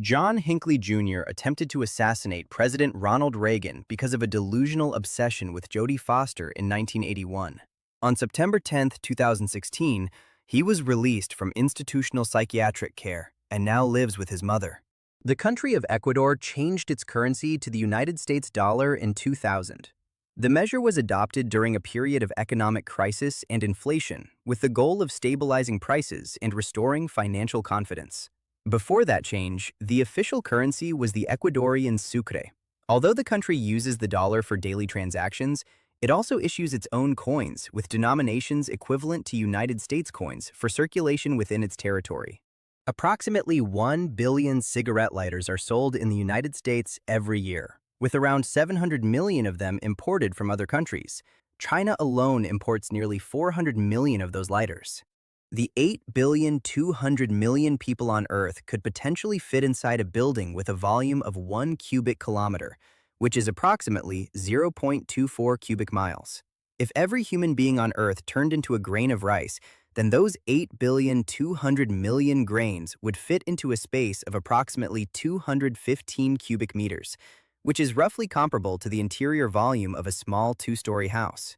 John Hinckley Jr. attempted to assassinate President Ronald Reagan because of a delusional obsession with Jodie Foster in 1981. On September 10, 2016, he was released from institutional psychiatric care and now lives with his mother. The country of Ecuador changed its currency to the United States dollar in 2000. The measure was adopted during a period of economic crisis and inflation, with the goal of stabilizing prices and restoring financial confidence. Before that change, the official currency was the Ecuadorian sucre. Although the country uses the dollar for daily transactions, it also issues its own coins with denominations equivalent to United States coins for circulation within its territory. Approximately 1 billion cigarette lighters are sold in the United States every year, with around 700 million of them imported from other countries. China alone imports nearly 400 million of those lighters. The 8,200,000,000 people on Earth could potentially fit inside a building with a volume of 1 cubic kilometer, which is approximately 0.24 cubic miles. If every human being on Earth turned into a grain of rice, then those 8,200,000,000 grains would fit into a space of approximately 215 cubic meters, which is roughly comparable to the interior volume of a small two-story house.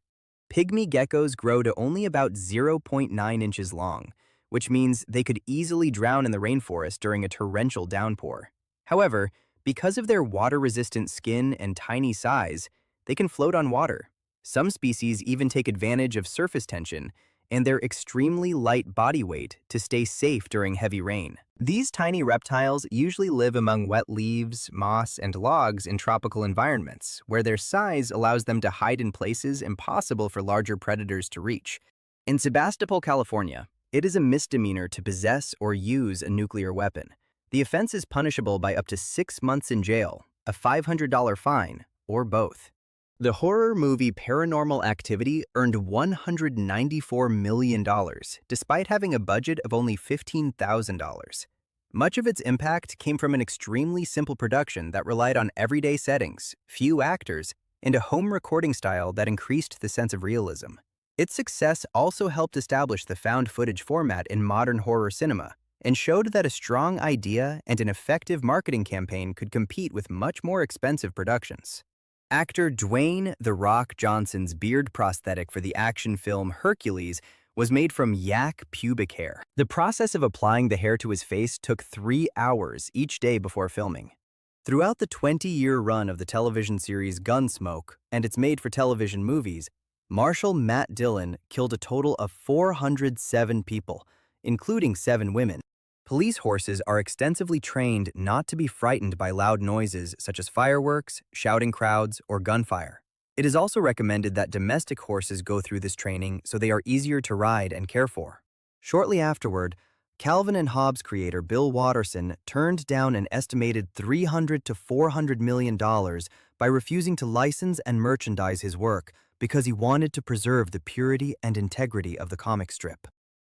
Pygmy geckos grow to only about 0.9 inches long, which means they could easily drown in the rainforest during a torrential downpour. However, because of their water-resistant skin and tiny size, they can float on water. Some species even take advantage of surface tension and their extremely light body weight to stay safe during heavy rain. These tiny reptiles usually live among wet leaves, moss, and logs in tropical environments, where their size allows them to hide in places impossible for larger predators to reach. In Sebastopol, California, it is a misdemeanor to possess or use a nuclear weapon. The offense is punishable by up to 6 months in jail, a $500 fine, or both. The horror movie Paranormal Activity earned $194 million, despite having a budget of only $15,000. Much of its impact came from an extremely simple production that relied on everyday settings, few actors, and a home recording style that increased the sense of realism. Its success also helped establish the found footage format in modern horror cinema, and showed that a strong idea and an effective marketing campaign could compete with much more expensive productions. Actor Dwayne "The Rock" Johnson's beard prosthetic for the action film Hercules was made from yak pubic hair. The process of applying the hair to his face took 3 hours each day before filming. Throughout the 20-year run of the television series Gunsmoke and its made-for-television movies, Marshal Matt Dillon killed a total of 407 people, including 7 women. Police horses are extensively trained not to be frightened by loud noises such as fireworks, shouting crowds, or gunfire. It is also recommended that domestic horses go through this training so they are easier to ride and care for. Shortly afterward, Calvin and Hobbes creator Bill Watterson turned down an estimated $300 to $400 million by refusing to license and merchandise his work because he wanted to preserve the purity and integrity of the comic strip.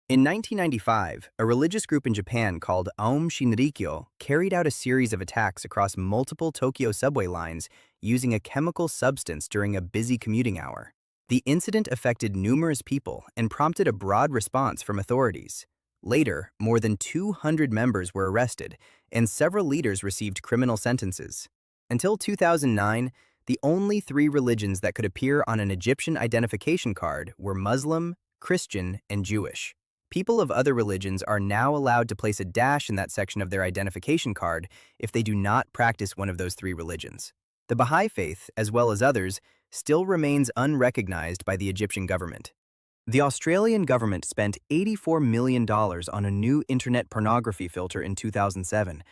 In 1995, a religious group in Japan called Aum Shinrikyo carried out a series of attacks across multiple Tokyo subway lines using a chemical substance during a busy commuting hour. The incident affected numerous people and prompted a broad response from authorities. Later, more than 200 members were arrested, and several leaders received criminal sentences. Until 2009, the only 3 religions that could appear on an Egyptian identification card were Muslim, Christian, and Jewish. People of other religions are now allowed to place a dash in that section of their identification card if they do not practice one of those 3 religions. The Baha'i faith, as well as others, still remains unrecognized by the Egyptian government. The Australian government spent $84 million on a new internet pornography filter in 2007,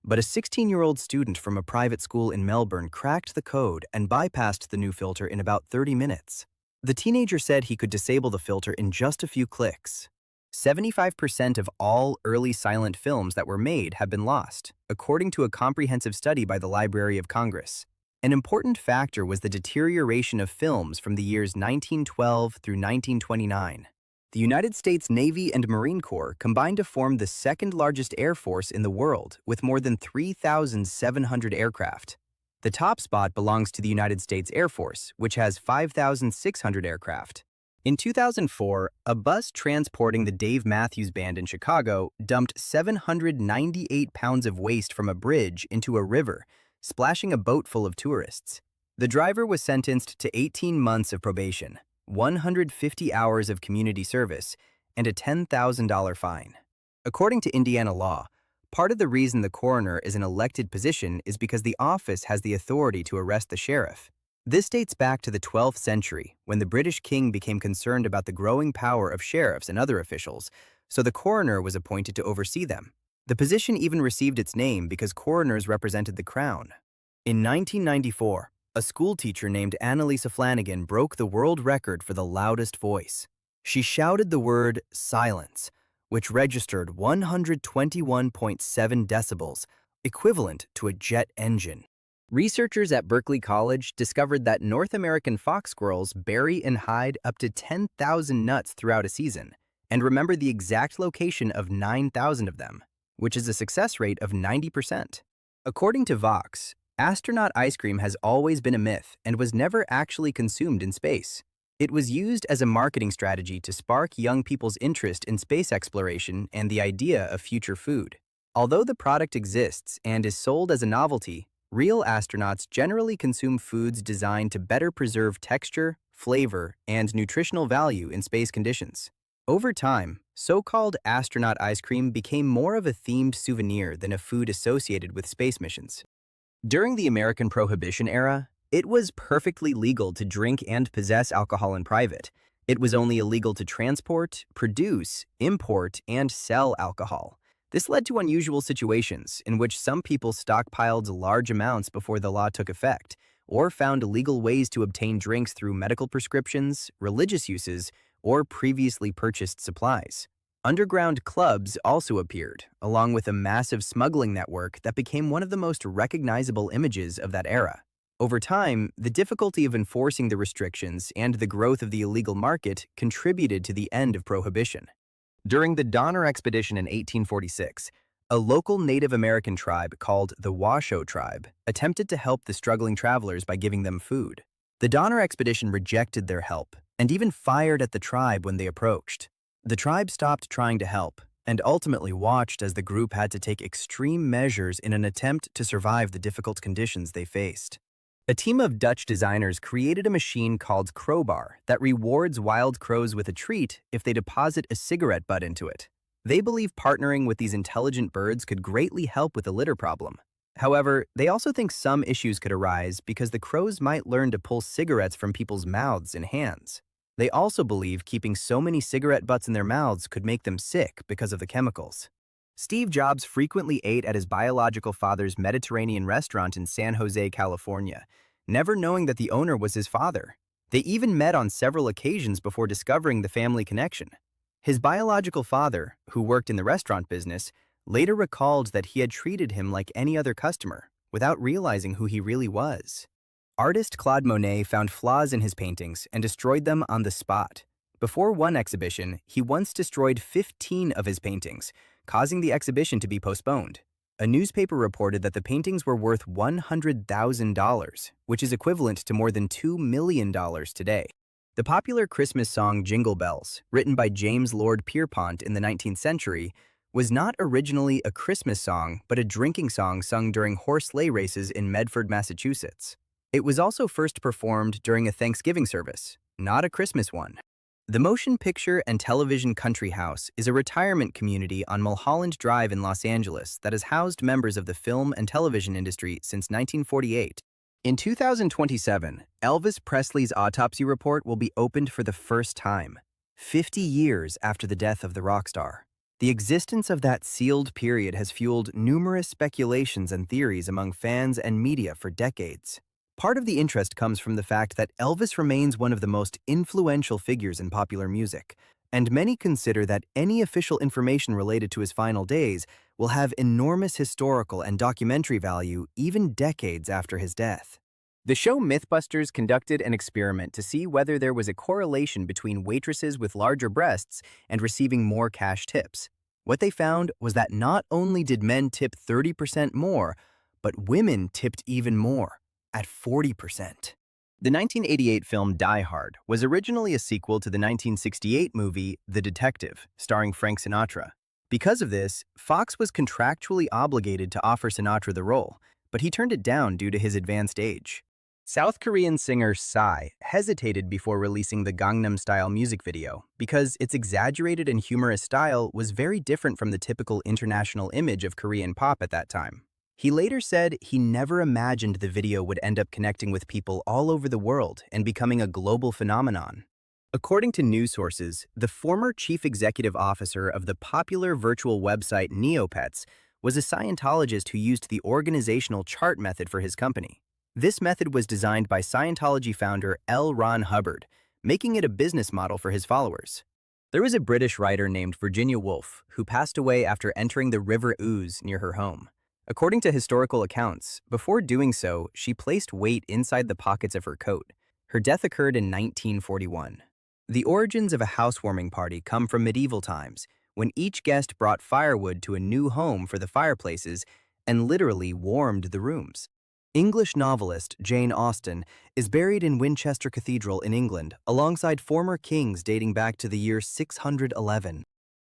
but a 16-year-old student from a private school in Melbourne cracked the code and bypassed the new filter in about 30 minutes. The teenager said he could disable the filter in just a few clicks. 75% of all early silent films that were made have been lost, according to a comprehensive study by the Library of Congress. An important factor was the deterioration of films from the years 1912 through 1929. The United States Navy and Marine Corps combined to form the second largest air force in the world with more than 3,700 aircraft. The top spot belongs to the United States Air Force, which has 5,600 aircraft. In 2004, a bus transporting the Dave Matthews Band in Chicago dumped 798 pounds of waste from a bridge into a river, splashing a boat full of tourists. The driver was sentenced to 18 months of probation, 150 hours of community service, and a $10,000 fine. According to Indiana law, part of the reason the coroner is an elected position is because the office has the authority to arrest the sheriff. This dates back to the 12th century, when the British king became concerned about the growing power of sheriffs and other officials, so the coroner was appointed to oversee them. The position even received its name because coroners represented the crown. In 1994, a schoolteacher named Annalisa Flanagan broke the world record for the loudest voice. She shouted the word silence, which registered 121.7 decibels, equivalent to a jet engine. Researchers at Berkeley College discovered that North American fox squirrels bury and hide up to 10,000 nuts throughout a season, and remember the exact location of 9,000 of them, which is a success rate of 90%. According to Vox, astronaut ice cream has always been a myth and was never actually consumed in space. It was used as a marketing strategy to spark young people's interest in space exploration and the idea of future food. Although the product exists and is sold as a novelty, real astronauts generally consume foods designed to better preserve texture, flavor, and nutritional value in space conditions. Over time, so-called astronaut ice cream became more of a themed souvenir than a food associated with space missions. During the American Prohibition era, it was perfectly legal to drink and possess alcohol in private. It was only illegal to transport, produce, import, and sell alcohol. This led to unusual situations in which some people stockpiled large amounts before the law took effect, or found illegal ways to obtain drinks through medical prescriptions, religious uses, or previously purchased supplies. Underground clubs also appeared, along with a massive smuggling network that became one of the most recognizable images of that era. Over time, the difficulty of enforcing the restrictions and the growth of the illegal market contributed to the end of prohibition. During the Donner Expedition in 1846, a local Native American tribe called the Washoe tribe attempted to help the struggling travelers by giving them food. The Donner Expedition rejected their help and even fired at the tribe when they approached. The tribe stopped trying to help and ultimately watched as the group had to take extreme measures in an attempt to survive the difficult conditions they faced. A team of Dutch designers created a machine called Crowbar that rewards wild crows with a treat if they deposit a cigarette butt into it. They believe partnering with these intelligent birds could greatly help with the litter problem. However, they also think some issues could arise because the crows might learn to pull cigarettes from people's mouths and hands. They also believe keeping so many cigarette butts in their mouths could make them sick because of the chemicals. Steve Jobs frequently ate at his biological father's Mediterranean restaurant in San Jose, California, never knowing that the owner was his father. They even met on several occasions before discovering the family connection. His biological father, who worked in the restaurant business, later recalled that he had treated him like any other customer, without realizing who he really was. Artist Claude Monet found flaws in his paintings and destroyed them on the spot. Before one exhibition, he once destroyed 15 of his paintings, causing the exhibition to be postponed. A newspaper reported that the paintings were worth $100,000, which is equivalent to more than $2 million today. The popular Christmas song Jingle Bells, written by James Lord Pierpont in the 19th century, was not originally a Christmas song but a drinking song sung during horse sleigh races in Medford, Massachusetts. It was also first performed during a Thanksgiving service, not a Christmas one. The Motion Picture and Television Country House is a retirement community on Mulholland Drive in Los Angeles that has housed members of the film and television industry since 1948. In 2027, Elvis Presley's autopsy report will be opened for the first time, 50 years after the death of the rock star. The existence of that sealed period has fueled numerous speculations and theories among fans and media for decades. Part of the interest comes from the fact that Elvis remains one of the most influential figures in popular music, and many consider that any official information related to his final days will have enormous historical and documentary value even decades after his death. The show Mythbusters conducted an experiment to see whether there was a correlation between waitresses with larger breasts and receiving more cash tips. What they found was that not only did men tip 30% more, but women tipped even more. at 40%. The 1988 film Die Hard was originally a sequel to the 1968 movie The Detective, starring Frank Sinatra. Because of this, Fox was contractually obligated to offer Sinatra the role, but he turned it down due to his advanced age. South Korean singer Psy hesitated before releasing the Gangnam Style music video because its exaggerated and humorous style was very different from the typical international image of Korean pop at that time. He later said he never imagined the video would end up connecting with people all over the world and becoming a global phenomenon. According to news sources, the former chief executive officer of the popular virtual website Neopets was a Scientologist who used the organizational chart method for his company. This method was designed by Scientology founder L. Ron Hubbard, making it a business model for his followers. There was a British writer named Virginia Woolf who passed away after entering the River Ouse near her home. According to historical accounts, before doing so, she placed weight inside the pockets of her coat. Her death occurred in 1941. The origins of a housewarming party come from medieval times, when each guest brought firewood to a new home for the fireplaces and literally warmed the rooms. English novelist Jane Austen is buried in Winchester Cathedral in England alongside former kings dating back to the year 611.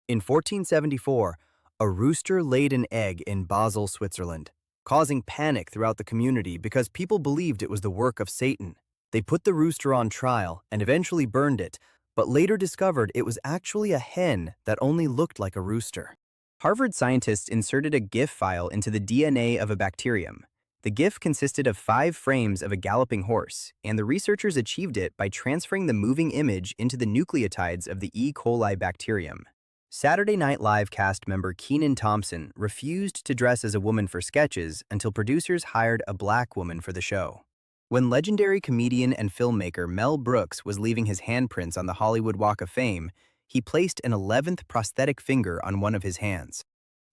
In 1474, a rooster laid an egg in Basel, Switzerland, causing panic throughout the community because people believed it was the work of Satan. They put the rooster on trial and eventually burned it, but later discovered it was actually a hen that only looked like a rooster. Harvard scientists inserted a GIF file into the DNA of a bacterium. The GIF consisted of 5 frames of a galloping horse, and the researchers achieved it by transferring the moving image into the nucleotides of the E. coli bacterium. Saturday Night Live cast member Kenan Thompson refused to dress as a woman for sketches until producers hired a black woman for the show. When legendary comedian and filmmaker Mel Brooks was leaving his handprints on the Hollywood Walk of Fame, he placed an 11th prosthetic finger on one of his hands.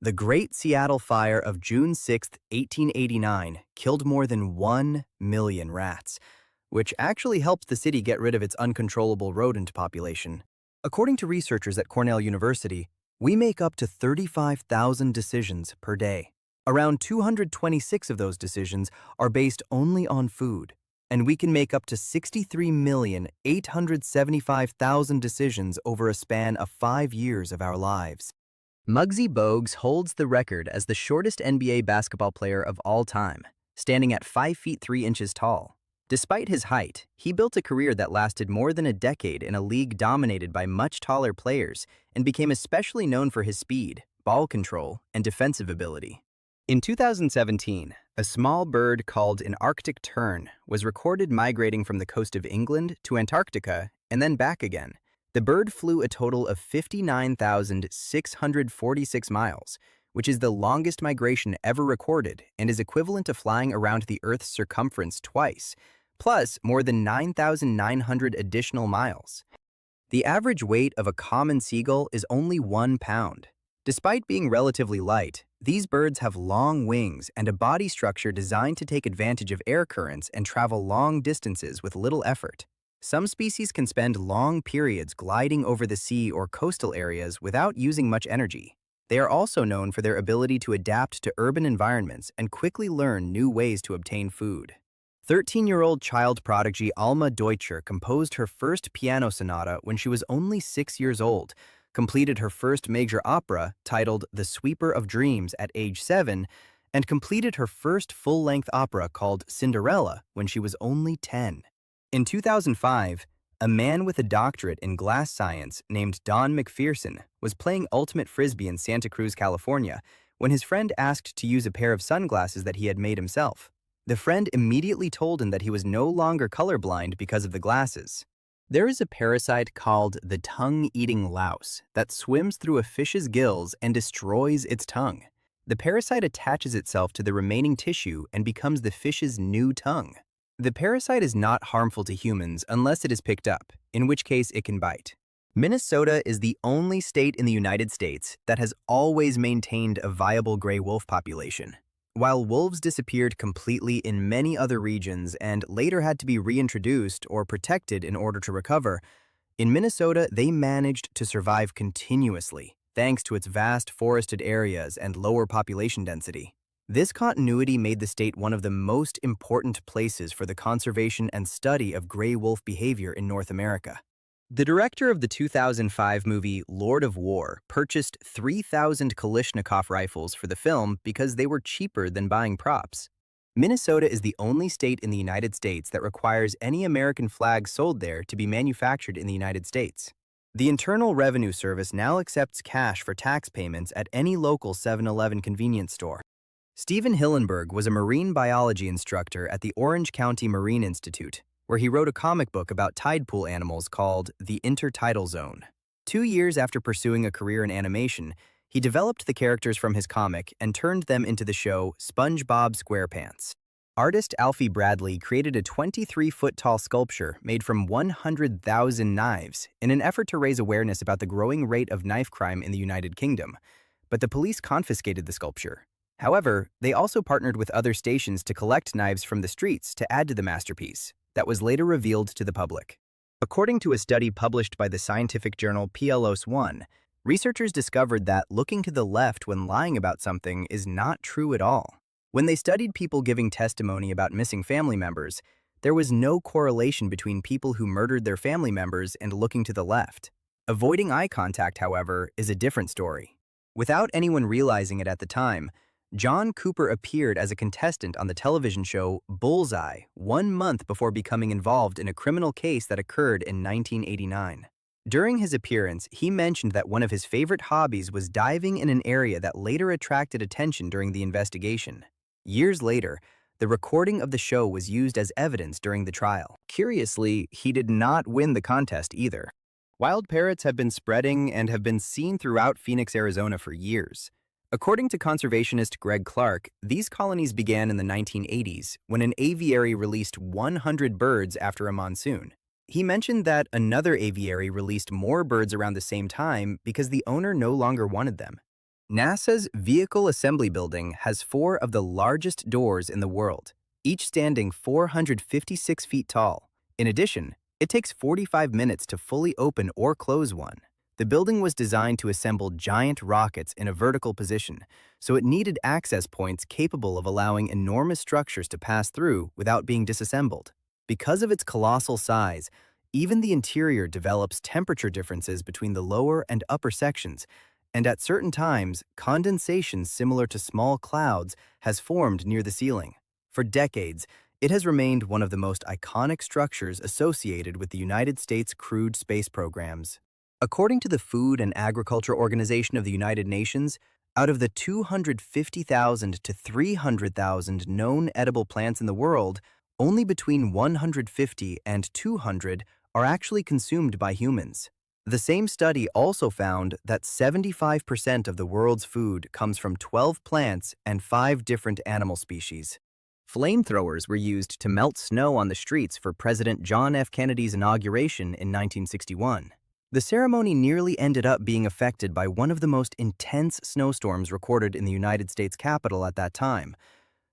The Great Seattle Fire of June 6, 1889, killed more than 1 million rats, which actually helped the city get rid of its uncontrollable rodent population. According to researchers at Cornell University, we make up to 35,000 decisions per day. Around 226 of those decisions are based only on food, and we can make up to 63,875,000 decisions over a span of 5 years of our lives. Muggsy Bogues holds the record as the shortest NBA basketball player of all time, standing at 5 feet 3 inches tall. Despite his height, he built a career that lasted more than a decade in a league dominated by much taller players and became especially known for his speed, ball control, and defensive ability. In 2017, a small bird called an Arctic tern was recorded migrating from the coast of England to Antarctica and then back again. The bird flew a total of 59,646 miles, which is the longest migration ever recorded and is equivalent to flying around the Earth's circumference twice, plus more than 9,900 additional miles. The average weight of a common seagull is only 1 pound. Despite being relatively light, these birds have long wings and a body structure designed to take advantage of air currents and travel long distances with little effort. Some species can spend long periods gliding over the sea or coastal areas without using much energy. They are also known for their ability to adapt to urban environments and quickly learn new ways to obtain food. 13-year-old child prodigy Alma Deutscher composed her first piano sonata when she was only 6 years old, completed her first major opera, titled The Sweeper of Dreams, at age 7, and completed her first full-length opera called Cinderella when she was only 10. In 2005, a man with a doctorate in glass science named Don McPherson was playing ultimate frisbee in Santa Cruz, California, when his friend asked to use a pair of sunglasses that he had made himself. The friend immediately told him that he was no longer colorblind because of the glasses. There is a parasite called the tongue-eating louse that swims through a fish's gills and destroys its tongue. The parasite attaches itself to the remaining tissue and becomes the fish's new tongue. The parasite is not harmful to humans unless it is picked up, in which case it can bite. Minnesota is the only state in the United States that has always maintained a viable gray wolf population. While wolves disappeared completely in many other regions and later had to be reintroduced or protected in order to recover, in Minnesota they managed to survive continuously thanks to its vast forested areas and lower population density. This continuity made the state one of the most important places for the conservation and study of gray wolf behavior in North America. The director of the 2005 movie Lord of War purchased 3,000 Kalashnikov rifles for the film because they were cheaper than buying props. Minnesota is the only state in the United States that requires any American flag sold there to be manufactured in the United States. The Internal Revenue Service now accepts cash for tax payments at any local 7-Eleven convenience store. Stephen Hillenberg was a marine biology instructor at the Orange County Marine Institute, where he wrote a comic book about tide pool animals called The Intertidal Zone. 2 years after pursuing a career in animation, he developed the characters from his comic and turned them into the show SpongeBob SquarePants. Artist Alfie Bradley created a 23-foot-tall sculpture made from 100,000 knives in an effort to raise awareness about the growing rate of knife crime in the United Kingdom, but the police confiscated the sculpture. However, they also partnered with other stations to collect knives from the streets to add to the masterpiece that was later revealed to the public. According to a study published by the scientific journal PLOS One, researchers discovered that looking to the left when lying about something is not true at all. When they studied people giving testimony about missing family members, there was no correlation between people who murdered their family members and looking to the left. Avoiding eye contact, however, is a different story. Without anyone realizing it at the time, John Cooper appeared as a contestant on the television show Bullseye 1 month before becoming involved in a criminal case that occurred in 1989. During his appearance, he mentioned that one of his favorite hobbies was diving in an area that later attracted attention during the investigation. Years later, the recording of the show was used as evidence during the trial. Curiously, he did not win the contest either. Wild parrots have been spreading and have been seen throughout Phoenix, Arizona for years. According to conservationist Greg Clark, these colonies began in the 1980s when an aviary released 100 birds after a monsoon. He mentioned that another aviary released more birds around the same time because the owner no longer wanted them. NASA's Vehicle Assembly Building has 4 of the largest doors in the world, each standing 456 feet tall. In addition, it takes 45 minutes to fully open or close one. The building was designed to assemble giant rockets in a vertical position, so it needed access points capable of allowing enormous structures to pass through without being disassembled. Because of its colossal size, even the interior develops temperature differences between the lower and upper sections, and at certain times, condensation similar to small clouds has formed near the ceiling. For decades, it has remained one of the most iconic structures associated with the United States crewed space programs. According to the Food and Agriculture Organization of the United Nations, out of the 250,000 to 300,000 known edible plants in the world, only between 150 and 200 are actually consumed by humans. The same study also found that 75% of the world's food comes from 12 plants and 5 different animal species. Flamethrowers were used to melt snow on the streets for President John F. Kennedy's inauguration in 1961. The ceremony nearly ended up being affected by one of the most intense snowstorms recorded in the United States Capitol at that time,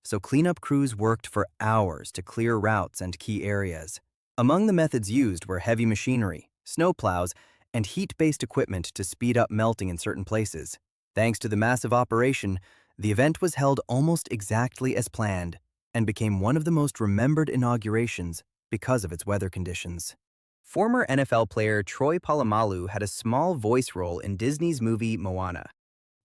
so cleanup crews worked for hours to clear routes and key areas. Among the methods used were heavy machinery, snowplows, and heat-based equipment to speed up melting in certain places. Thanks to the massive operation, the event was held almost exactly as planned and became one of the most remembered inaugurations because of its weather conditions. Former NFL player Troy Polamalu had a small voice role in Disney's movie Moana.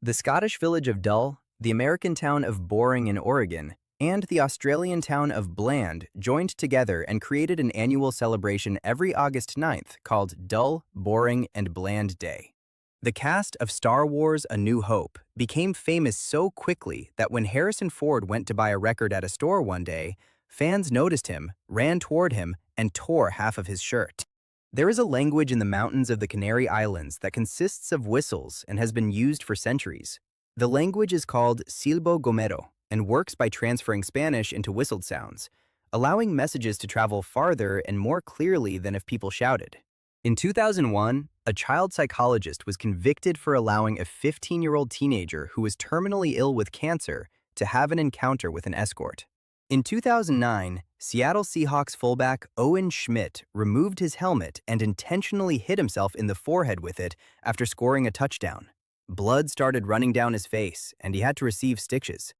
The Scottish village of Dull, the American town of Boring in Oregon, and the Australian town of Bland joined together and created an annual celebration every August 9th called Dull, Boring, and Bland Day. The cast of Star Wars: A New Hope became famous so quickly that when Harrison Ford went to buy a record at a store one day, fans noticed him, ran toward him, and tore half of his shirt. There is a language in the mountains of the Canary Islands that consists of whistles and has been used for centuries. The language is called Silbo Gomero and works by transferring Spanish into whistled sounds, allowing messages to travel farther and more clearly than if people shouted. In 2001, a child psychologist was convicted for allowing a 15-year-old teenager who was terminally ill with cancer to have an encounter with an escort. In 2009, Seattle Seahawks fullback Owen Schmidt removed his helmet and intentionally hit himself in the forehead with it after scoring a touchdown. Blood started running down his face, and he had to receive stitches.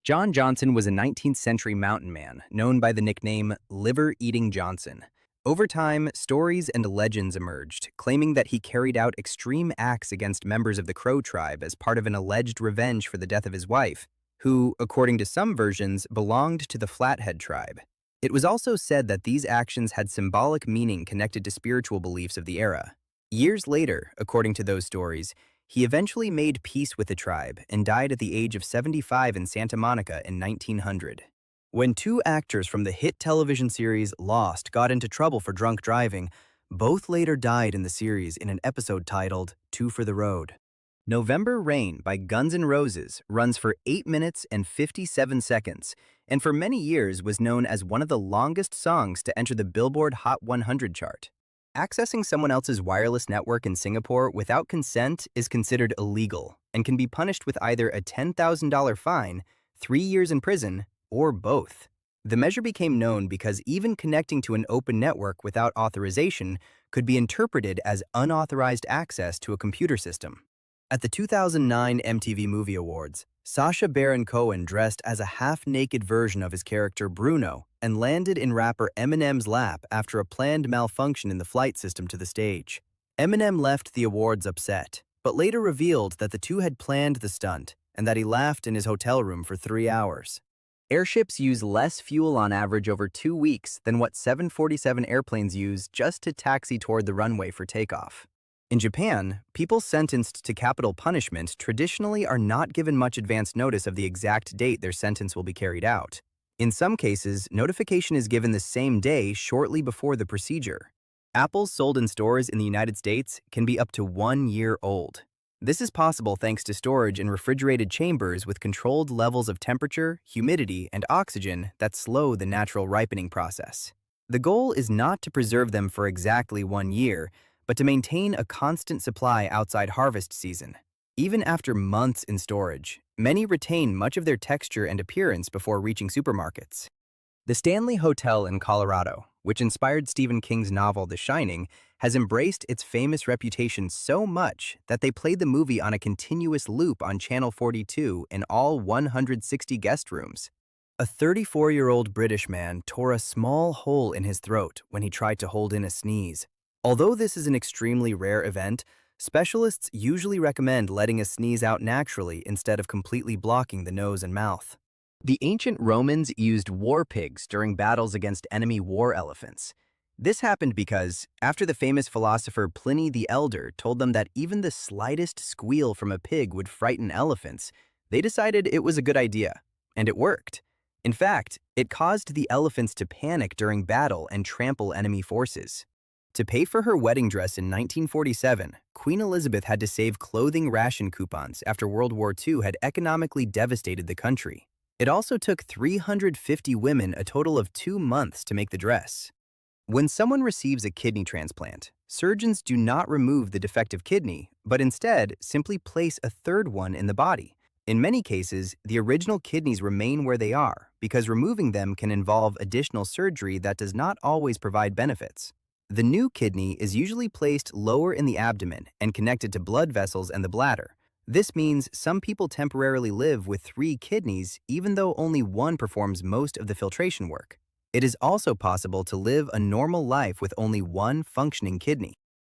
John Johnson was a 19th century mountain man known by the nickname Liver-Eating Johnson. Over time, stories and legends emerged, claiming that he carried out extreme acts against members of the Crow tribe as part of an alleged revenge for the death of his wife, who, according to some versions, belonged to the Flathead tribe. It was also said that these actions had symbolic meaning connected to spiritual beliefs of the era. Years later, according to those stories, he eventually made peace with the tribe and died at the age of 75 in Santa Monica in 1900. When two actors from the hit television series Lost got into trouble for drunk driving, both later died in the series in an episode titled Two for the Road. November Rain by Guns N' Roses runs for 8 minutes and 57 seconds, and for many years was known as one of the longest songs to enter the Billboard Hot 100 chart. Accessing someone else's wireless network in Singapore without consent is considered illegal and can be punished with either a $10,000 fine, 3 years in prison, or both. The measure became known because even connecting to an open network without authorization could be interpreted as unauthorized access to a computer system. At the 2009 MTV Movie Awards, Sacha Baron Cohen dressed as a half-naked version of his character Bruno and landed in rapper Eminem's lap after a planned malfunction in the flight system to the stage. Eminem left the awards upset, but later revealed that the two had planned the stunt and that he laughed in his hotel room for 3 hours. Airships use less fuel on average over 2 weeks than what 747 airplanes use just to taxi toward the runway for takeoff. In Japan, people sentenced to capital punishment traditionally are not given much advance notice of the exact date their sentence will be carried out. In some cases, notification is given the same day shortly before the procedure. Apples sold in stores in the United States can be up to 1 year old. This is possible thanks to storage in refrigerated chambers with controlled levels of temperature, humidity, and oxygen that slow the natural ripening process. The goal is not to preserve them for exactly 1 year, but to maintain a constant supply outside harvest season. Even after months in storage, many retain much of their texture and appearance before reaching supermarkets. The Stanley Hotel in Colorado, which inspired Stephen King's novel The Shining, has embraced its famous reputation so much that they played the movie on a continuous loop on Channel 42 in all 160 guest rooms. A 34-year-old British man tore a small hole in his throat when he tried to hold in a sneeze. Although this is an extremely rare event, specialists usually recommend letting a sneeze out naturally instead of completely blocking the nose and mouth. The ancient Romans used war pigs during battles against enemy war elephants. This happened because, after the famous philosopher Pliny the Elder told them that even the slightest squeal from a pig would frighten elephants, they decided it was a good idea. And it worked. In fact, it caused the elephants to panic during battle and trample enemy forces. To pay for her wedding dress in 1947, Queen Elizabeth had to save clothing ration coupons after World War II had economically devastated the country. It also took 350 women a total of 2 months to make the dress. When someone receives a kidney transplant, surgeons do not remove the defective kidney, but instead simply place a third one in the body. In many cases, the original kidneys remain where they are because removing them can involve additional surgery that does not always provide benefits. The new kidney is usually placed lower in the abdomen and connected to blood vessels and the bladder. This means some people temporarily live with 3 kidneys even though only one performs most of the filtration work. It is also possible to live a normal life with only one functioning kidney.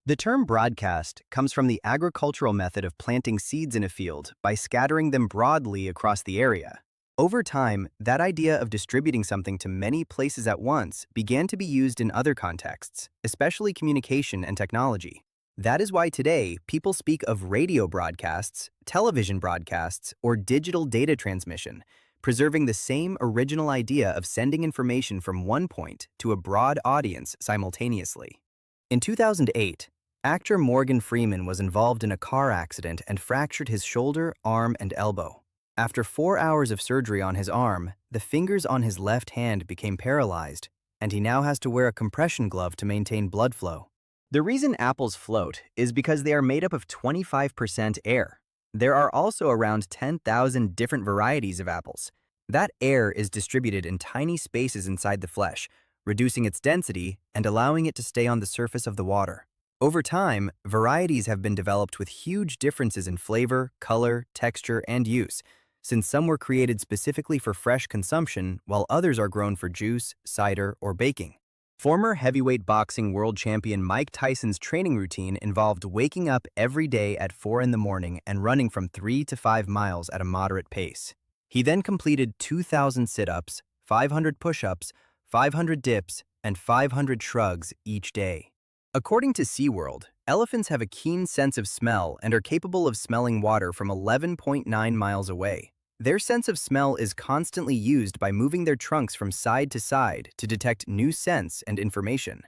The term broadcast comes from the agricultural method of planting seeds in a field by scattering them broadly across the area. Over time, that idea of distributing something to many places at once began to be used in other contexts, especially communication and technology. That is why today, people speak of radio broadcasts, television broadcasts, or digital data transmission, preserving the same original idea of sending information from one point to a broad audience simultaneously. In 2008, actor Morgan Freeman was involved in a car accident and fractured his shoulder, arm, and elbow. After 4 hours of surgery on his arm, the fingers on his left hand became paralyzed, and he now has to wear a compression glove to maintain blood flow. The reason apples float is because they are made up of 25% air. There are also around 10,000 different varieties of apples. That air is distributed in tiny spaces inside the flesh, reducing its density and allowing it to stay on the surface of the water. Over time, varieties have been developed with huge differences in flavor, color, texture, and use. since some were created specifically for fresh consumption while others are grown for juice, cider, or baking. Former heavyweight boxing world champion Mike Tyson's training routine involved waking up every day at 4 in the morning and running from 3 to 5 miles at a moderate pace. He then completed 2,000 sit-ups, 500 push-ups, 500 dips, and 500 shrugs each day. According to SeaWorld, elephants have a keen sense of smell and are capable of smelling water from 11.9 miles away. Their sense of smell is constantly used by moving their trunks from side to side to detect new scents and information.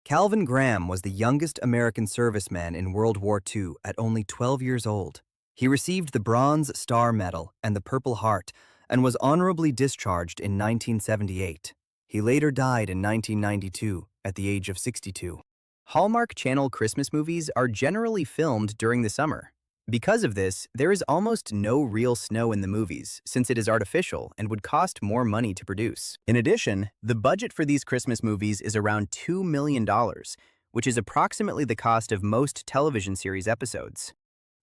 Calvin Graham was the youngest American serviceman in World War II at only 12 years old. He received the Bronze Star Medal and the Purple Heart and was honorably discharged in 1978. He later died in 1992 at the age of 62. Hallmark Channel Christmas movies are generally filmed during the summer. Because of this, there is almost no real snow in the movies, since it is artificial and would cost more money to produce. In addition, the budget for these Christmas movies is around $2 million, which is approximately the cost of most television series episodes.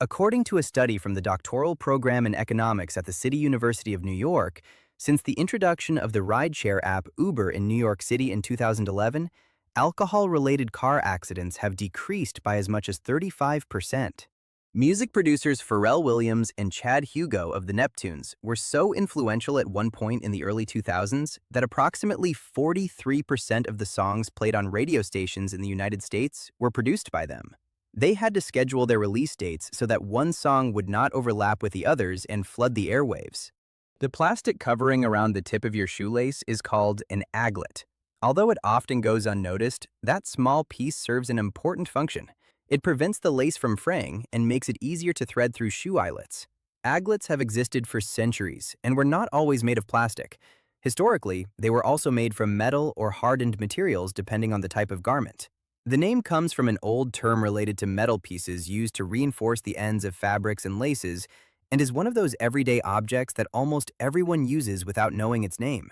According to a study from the doctoral program in economics at the City University of New York, since the introduction of the rideshare app Uber in New York City in 2011, alcohol-related car accidents have decreased by as much as 35%. Music producers Pharrell Williams and Chad Hugo of the Neptunes were so influential at one point in the early 2000s that approximately 43% of the songs played on radio stations in the United States were produced by them. They had to schedule their release dates so that one song would not overlap with the others and flood the airwaves. The plastic covering around the tip of your shoelace is called an aglet. Although it often goes unnoticed, that small piece serves an important function. It prevents the lace from fraying and makes it easier to thread through shoe eyelets. Aglets have existed for centuries and were not always made of plastic. Historically, they were also made from metal or hardened materials depending on the type of garment. The name comes from an old term related to metal pieces used to reinforce the ends of fabrics and laces and is one of those everyday objects that almost everyone uses without knowing its name.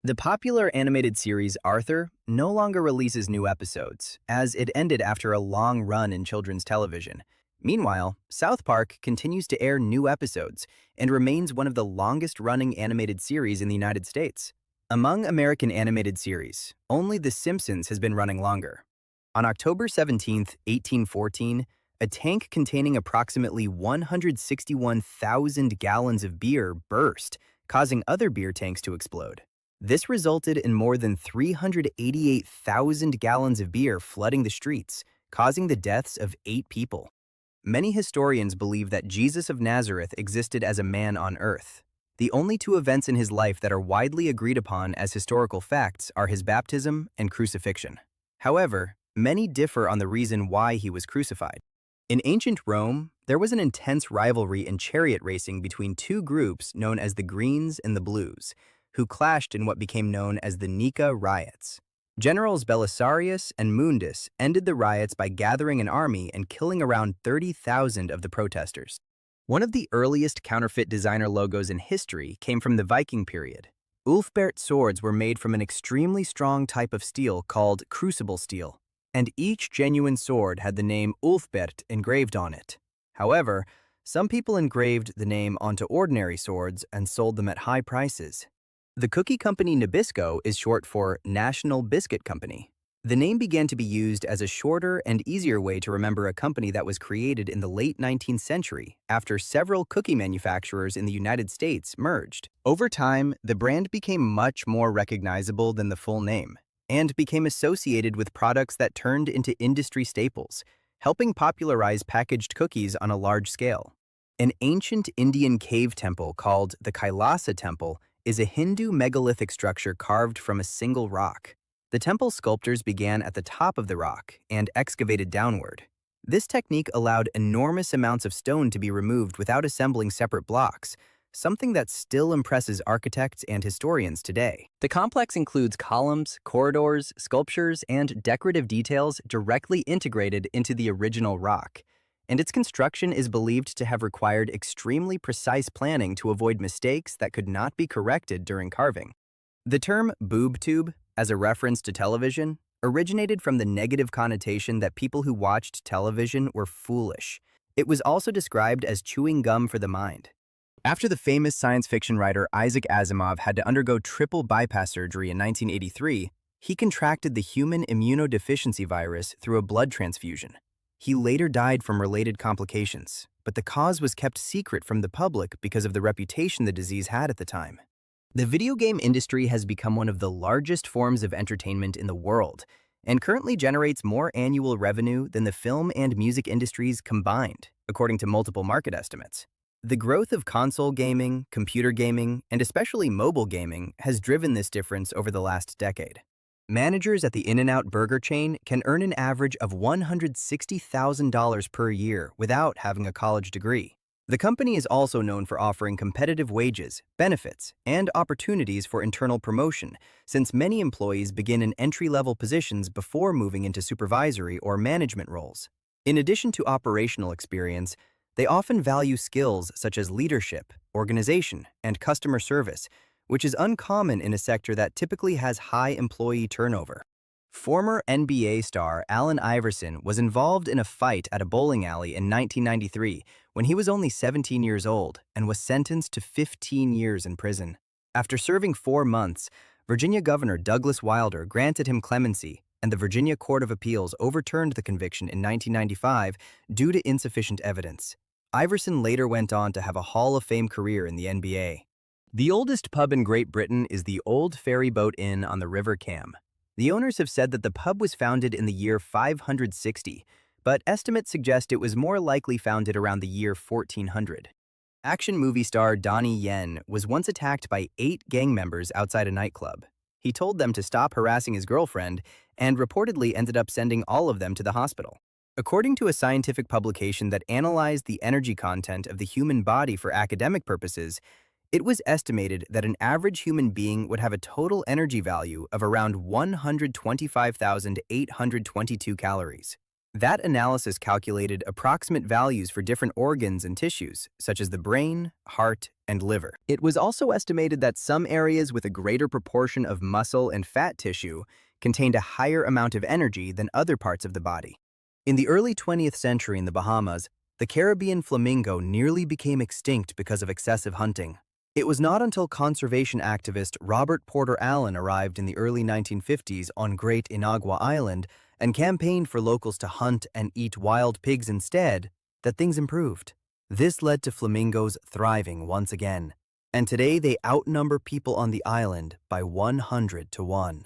The popular animated series Arthur no longer releases new episodes, as it ended after a long run in children's television. Meanwhile, South Park continues to air new episodes and remains one of the longest-running animated series in the United States. Among American animated series, only The Simpsons has been running longer. On October 17, 1814, a tank containing approximately 161,000 gallons of beer burst, causing other beer tanks to explode. This resulted in more than 388,000 gallons of beer flooding the streets, causing the deaths of 8 people. Many historians believe that Jesus of Nazareth existed as a man on earth. The only 2 events in his life that are widely agreed upon as historical facts are his baptism and crucifixion. However, many differ on the reason why he was crucified. In ancient Rome, there was an intense rivalry in chariot racing between 2 groups known as the Greens and the Blues, who clashed in what became known as the Nika riots. Generals Belisarius and Mundus ended the riots by gathering an army and killing around 30,000 of the protesters. One of the earliest counterfeit designer logos in history came from the Viking period. Ulfbert swords were made from an extremely strong type of steel called crucible steel, and each genuine sword had the name Ulfbert engraved on it. However, some people engraved the name onto ordinary swords and sold them at high prices. The cookie company Nabisco is short for National Biscuit Company. The name began to be used as a shorter and easier way to remember a company that was created in the late 19th century after several cookie manufacturers in the United States merged. Over time, the brand became much more recognizable than the full name and became associated with products that turned into industry staples, helping popularize packaged cookies on a large scale. An ancient Indian cave temple called the Kailasa Temple is a Hindu megalithic structure carved from a single rock. The temple sculptors began at the top of the rock and excavated downward. This technique allowed enormous amounts of stone to be removed without assembling separate blocks, something that still impresses architects and historians today. The complex includes columns, corridors, sculptures, and decorative details directly integrated into the original rock, and its construction is believed to have required extremely precise planning to avoid mistakes that could not be corrected during carving. The term boob tube, as a reference to television, originated from the negative connotation that people who watched television were foolish. It was also described as chewing gum for the mind. After the famous science fiction writer Isaac Asimov had to undergo triple bypass surgery in 1983, he contracted the human immunodeficiency virus through a blood transfusion. He later died from related complications, but the cause was kept secret from the public because of the reputation the disease had at the time. The video game industry has become one of the largest forms of entertainment in the world and currently generates more annual revenue than the film and music industries combined, according to multiple market estimates. The growth of console gaming, computer gaming, and especially mobile gaming has driven this difference over the last decade. Managers at the In-N-Out burger chain can earn an average of $160,000 per year without having a college degree. The company is also known for offering competitive wages, benefits, and opportunities for internal promotion, since many employees begin in entry-level positions before moving into supervisory or management roles. In addition to operational experience, they often value skills such as leadership, organization, and customer service, which is uncommon in a sector that typically has high employee turnover. Former NBA star Allen Iverson was involved in a fight at a bowling alley in 1993 when he was only 17 years old and was sentenced to 15 years in prison. After serving 4 months, Virginia Governor Douglas Wilder granted him clemency, and the Virginia Court of Appeals overturned the conviction in 1995 due to insufficient evidence. Iverson later went on to have a Hall of Fame career in the NBA. The oldest pub in Great Britain is the Old Ferry Boat Inn on the River Cam. The owners have said that the pub was founded in the year 560, but estimates suggest it was more likely founded around the year 1400. Action movie star Donnie Yen was once attacked by 8 gang members outside a nightclub. He told them to stop harassing his girlfriend and reportedly ended up sending all of them to the hospital. According to a scientific publication that analyzed the energy content of the human body for academic purposes, it was estimated that an average human being would have a total energy value of around 125,822 calories. That analysis calculated approximate values for different organs and tissues, such as the brain, heart, and liver. It was also estimated that some areas with a greater proportion of muscle and fat tissue contained a higher amount of energy than other parts of the body. In the early 20th century in the Bahamas, the Caribbean flamingo nearly became extinct because of excessive hunting. It was not until conservation activist Robert Porter Allen arrived in the early 1950s on Great Inagua Island and campaigned for locals to hunt and eat wild pigs instead that things improved. This led to flamingos thriving once again, and today they outnumber people on the island by 100 to 1.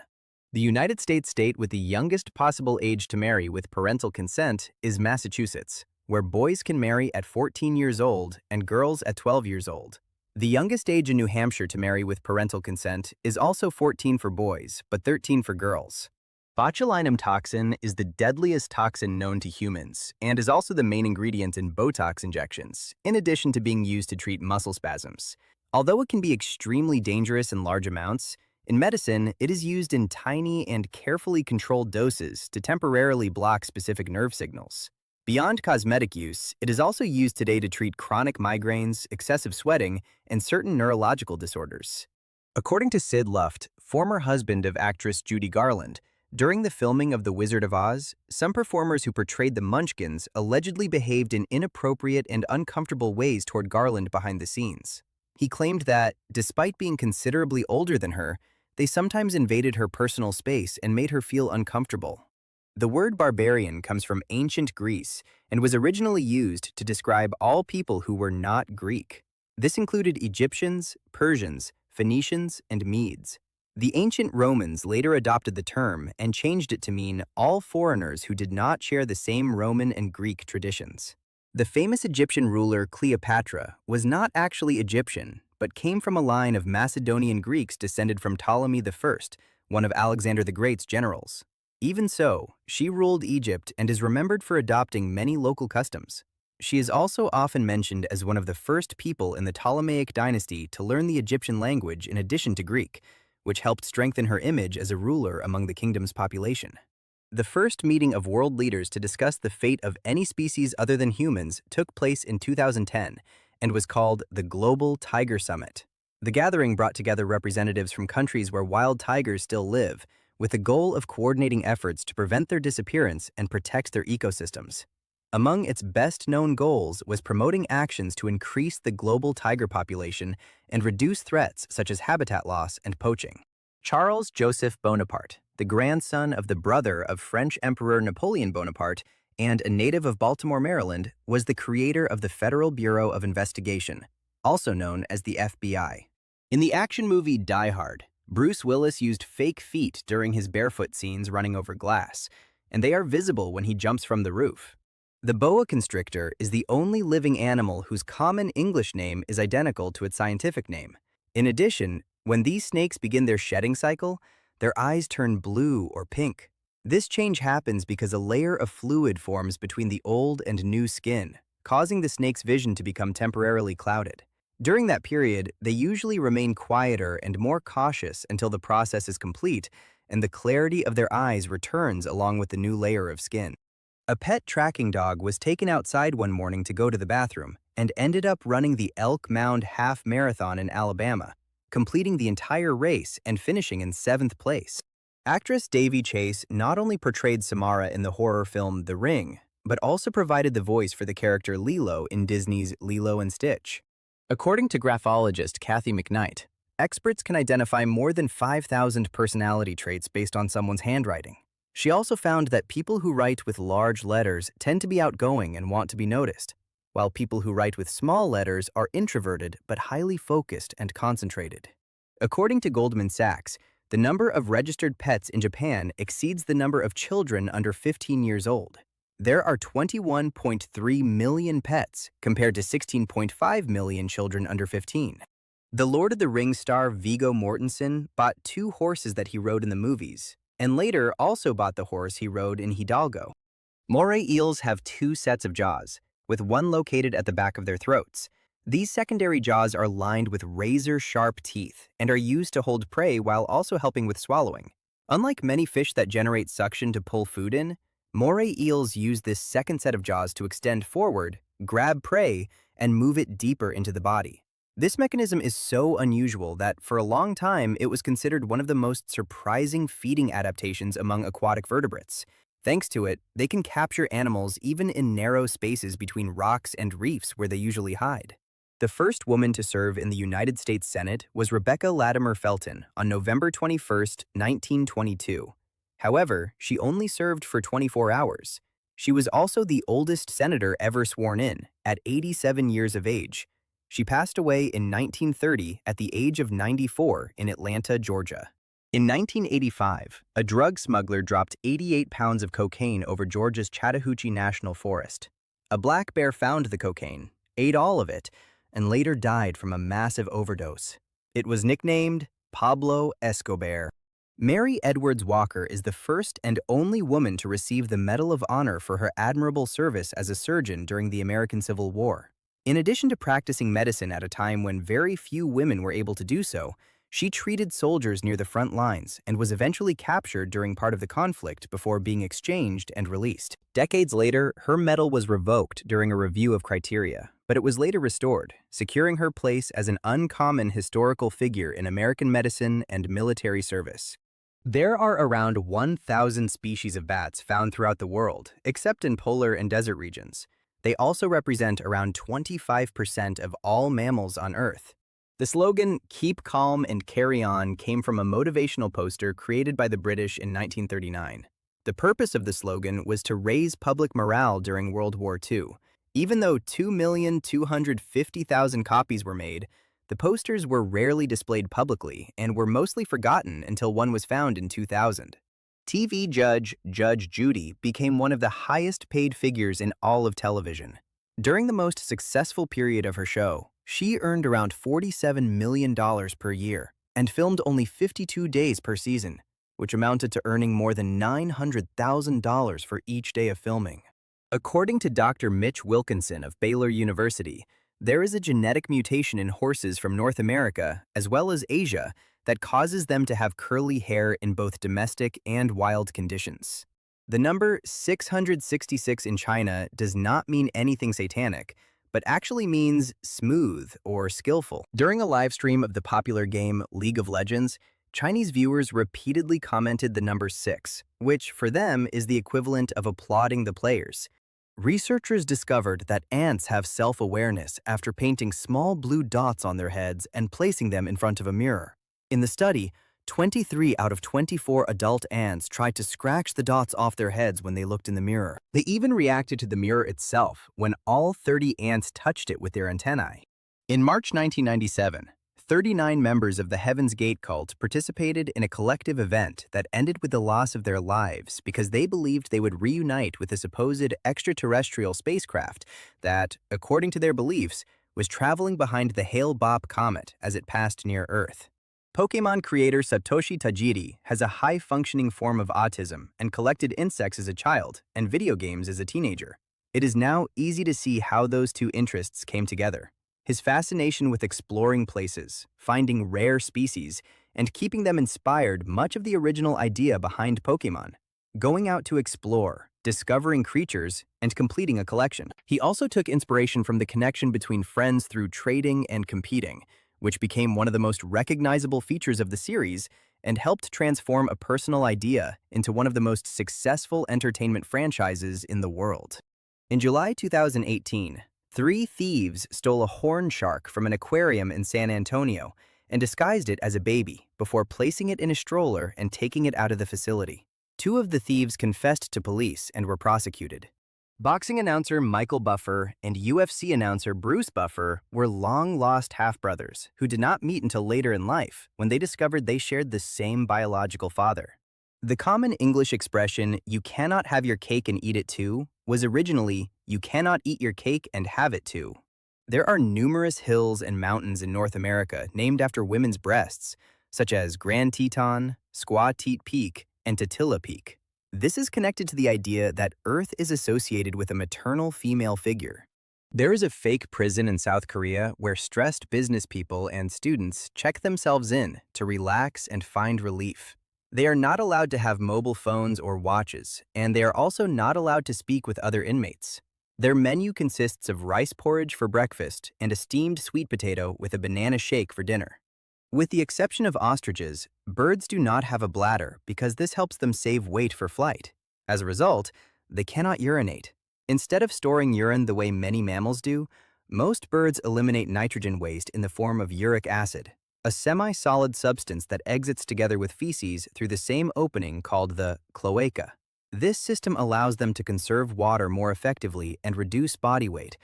The United States state with the youngest possible age to marry with parental consent is Massachusetts, where boys can marry at 14 years old and girls at 12 years old. The youngest age in New Hampshire to marry with parental consent is also 14 for boys, but 13 for girls. Botulinum toxin is the deadliest toxin known to humans and is also the main ingredient in Botox injections, in addition to being used to treat muscle spasms. Although it can be extremely dangerous in large amounts, in medicine, it is used in tiny and carefully controlled doses to temporarily block specific nerve signals. Beyond cosmetic use, it is also used today to treat chronic migraines, excessive sweating, and certain neurological disorders. According to Sid Luft, former husband of actress Judy Garland, during the filming of The Wizard of Oz, some performers who portrayed the Munchkins allegedly behaved in inappropriate and uncomfortable ways toward Garland behind the scenes. He claimed that, despite being considerably older than her, they sometimes invaded her personal space and made her feel uncomfortable. The word barbarian comes from ancient Greece and was originally used to describe all people who were not Greek. This included Egyptians, Persians, Phoenicians, and Medes. The ancient Romans later adopted the term and changed it to mean all foreigners who did not share the same Roman and Greek traditions. The famous Egyptian ruler Cleopatra was not actually Egyptian, but came from a line of Macedonian Greeks descended from Ptolemy I, one of Alexander the Great's generals. Even so, she ruled Egypt and is remembered for adopting many local customs. She is also often mentioned as one of the first people in the Ptolemaic dynasty to learn the Egyptian language in addition to Greek, which helped strengthen her image as a ruler among the kingdom's population. The first meeting of world leaders to discuss the fate of any species other than humans took place in 2010 and was called the Global Tiger Summit. The gathering brought together representatives from countries where wild tigers still live, with the goal of coordinating efforts to prevent their disappearance and protect their ecosystems. Among its best-known goals was promoting actions to increase the global tiger population and reduce threats such as habitat loss and poaching. Charles Joseph Bonaparte, the grandson of the brother of French Emperor Napoleon Bonaparte and a native of Baltimore, Maryland, was the creator of the Federal Bureau of Investigation, also known as the FBI. In the action movie Die Hard, Bruce Willis used fake feet during his barefoot scenes running over glass, and they are visible when he jumps from the roof. The boa constrictor is the only living animal whose common English name is identical to its scientific name. In addition, when these snakes begin their shedding cycle, their eyes turn blue or pink. This change happens because a layer of fluid forms between the old and new skin, causing the snake's vision to become temporarily clouded. During that period, they usually remain quieter and more cautious until the process is complete and the clarity of their eyes returns along with the new layer of skin. A pet tracking dog was taken outside one morning to go to the bathroom and ended up running the Elk Mound Half Marathon in Alabama, completing the entire race and finishing in 7th place. Actress Davy Chase not only portrayed Samara in the horror film The Ring, but also provided the voice for the character Lilo in Disney's Lilo and Stitch. According to graphologist Kathy McKnight, experts can identify more than 5,000 personality traits based on someone's handwriting. She also found that people who write with large letters tend to be outgoing and want to be noticed, while people who write with small letters are introverted but highly focused and concentrated. According to Goldman Sachs, the number of registered pets in Japan exceeds the number of children under 15 years old. There are 21.3 million pets compared to 16.5 million children under 15. The Lord of the Rings star Viggo Mortensen bought 2 horses that he rode in the movies, and later also bought the horse he rode in Hidalgo. Moray eels have 2 sets of jaws, with one located at the back of their throats. These secondary jaws are lined with razor-sharp teeth and are used to hold prey while also helping with swallowing. Unlike many fish that generate suction to pull food in, moray eels use this second set of jaws to extend forward, grab prey, and move it deeper into the body. This mechanism is so unusual that for a long time it was considered one of the most surprising feeding adaptations among aquatic vertebrates. Thanks to it, they can capture animals even in narrow spaces between rocks and reefs where they usually hide. The first woman to serve in the United States Senate was Rebecca Latimer Felton on November 21, 1922. However, she only served for 24 hours. She was also the oldest senator ever sworn in, at 87 years of age. She passed away in 1930 at the age of 94 in Atlanta, Georgia. In 1985, a drug smuggler dropped 88 pounds of cocaine over Georgia's Chattahoochee National Forest. A black bear found the cocaine, ate all of it, and later died from a massive overdose. It was nicknamed Pablo Escobar. Mary Edwards Walker is the first and only woman to receive the Medal of Honor for her admirable service as a surgeon during the American Civil War. In addition to practicing medicine at a time when very few women were able to do so, she treated soldiers near the front lines and was eventually captured during part of the conflict before being exchanged and released. Decades later, her medal was revoked during a review of criteria, but it was later restored, securing her place as an uncommon historical figure in American medicine and military service. There are around 1,000 species of bats found throughout the world, except in polar and desert regions. They also represent around 25% of all mammals on Earth. The slogan, "Keep calm and carry on," came from a motivational poster created by the British in 1939. The purpose of the slogan was to raise public morale during World War II. Even though 2,250,000 copies were made, the posters were rarely displayed publicly and were mostly forgotten until one was found in 2000. TV judge Judge Judy became one of the highest-paid figures in all of television. During the most successful period of her show, she earned around $47 million per year and filmed only 52 days per season, which amounted to earning more than $900,000 for each day of filming. According to Dr. Mitch Wilkinson of Baylor University, there is a genetic mutation in horses from North America as well as Asia that causes them to have curly hair in both domestic and wild conditions. The number 666 in China does not mean anything satanic, but actually means smooth or skillful. During a live stream of the popular game League of Legends, Chinese viewers repeatedly commented the number 6, which for them is the equivalent of applauding the players. Researchers discovered that ants have self-awareness after painting small blue dots on their heads and placing them in front of a mirror. In the study, 23 out of 24 adult ants tried to scratch the dots off their heads when they looked in the mirror. They even reacted to the mirror itself when all 30 ants touched it with their antennae. In March 1997, 39 members of the Heaven's Gate cult participated in a collective event that ended with the loss of their lives because they believed they would reunite with a supposed extraterrestrial spacecraft that, according to their beliefs, was traveling behind the Hale-Bopp comet as it passed near Earth. Pokémon creator Satoshi Tajiri has a high-functioning form of autism and collected insects as a child and video games as a teenager. It is now easy to see how those two interests came together. His fascination with exploring places, finding rare species, and keeping them inspired much of the original idea behind Pokémon. Going out to explore, discovering creatures, and completing a collection. He also took inspiration from the connection between friends through trading and competing, which became one of the most recognizable features of the series and helped transform a personal idea into one of the most successful entertainment franchises in the world. In July 2018, 3 thieves stole a horn shark from an aquarium in San Antonio and disguised it as a baby before placing it in a stroller and taking it out of the facility. 2 of the thieves confessed to police and were prosecuted. Boxing announcer Michael Buffer and UFC announcer Bruce Buffer were long-lost half-brothers who did not meet until later in life when they discovered they shared the same biological father. The common English expression, "you cannot have your cake and eat it too," was originally, "you cannot eat your cake and have it too." There are numerous hills and mountains in North America named after women's breasts, such as Grand Teton, Squaw Teat Peak, and Totila Peak. This is connected to the idea that Earth is associated with a maternal female figure. There is a fake prison in South Korea where stressed business people and students check themselves in to relax and find relief. They are not allowed to have mobile phones or watches, and they are also not allowed to speak with other inmates. Their menu consists of rice porridge for breakfast and a steamed sweet potato with a banana shake for dinner. With the exception of ostriches, birds do not have a bladder because this helps them save weight for flight. As a result, they cannot urinate. Instead of storing urine the way many mammals do, most birds eliminate nitrogen waste in the form of uric acid, a semi-solid substance that exits together with feces through the same opening called the cloaca. This system allows them to conserve water more effectively and reduce body weight,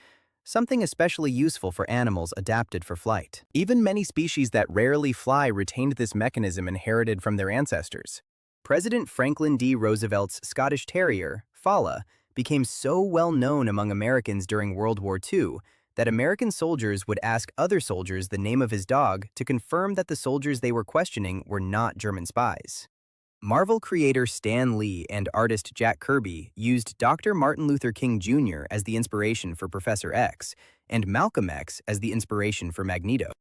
something especially useful for animals adapted for flight. Even many species that rarely fly retained this mechanism inherited from their ancestors. President Franklin D. Roosevelt's Scottish Terrier, Fala, became so well known among Americans during World War II that American soldiers would ask other soldiers the name of his dog to confirm that the soldiers they were questioning were not German spies. Marvel creator Stan Lee and artist Jack Kirby used Dr. Martin Luther King Jr. as the inspiration for Professor X and Malcolm X as the inspiration for Magneto.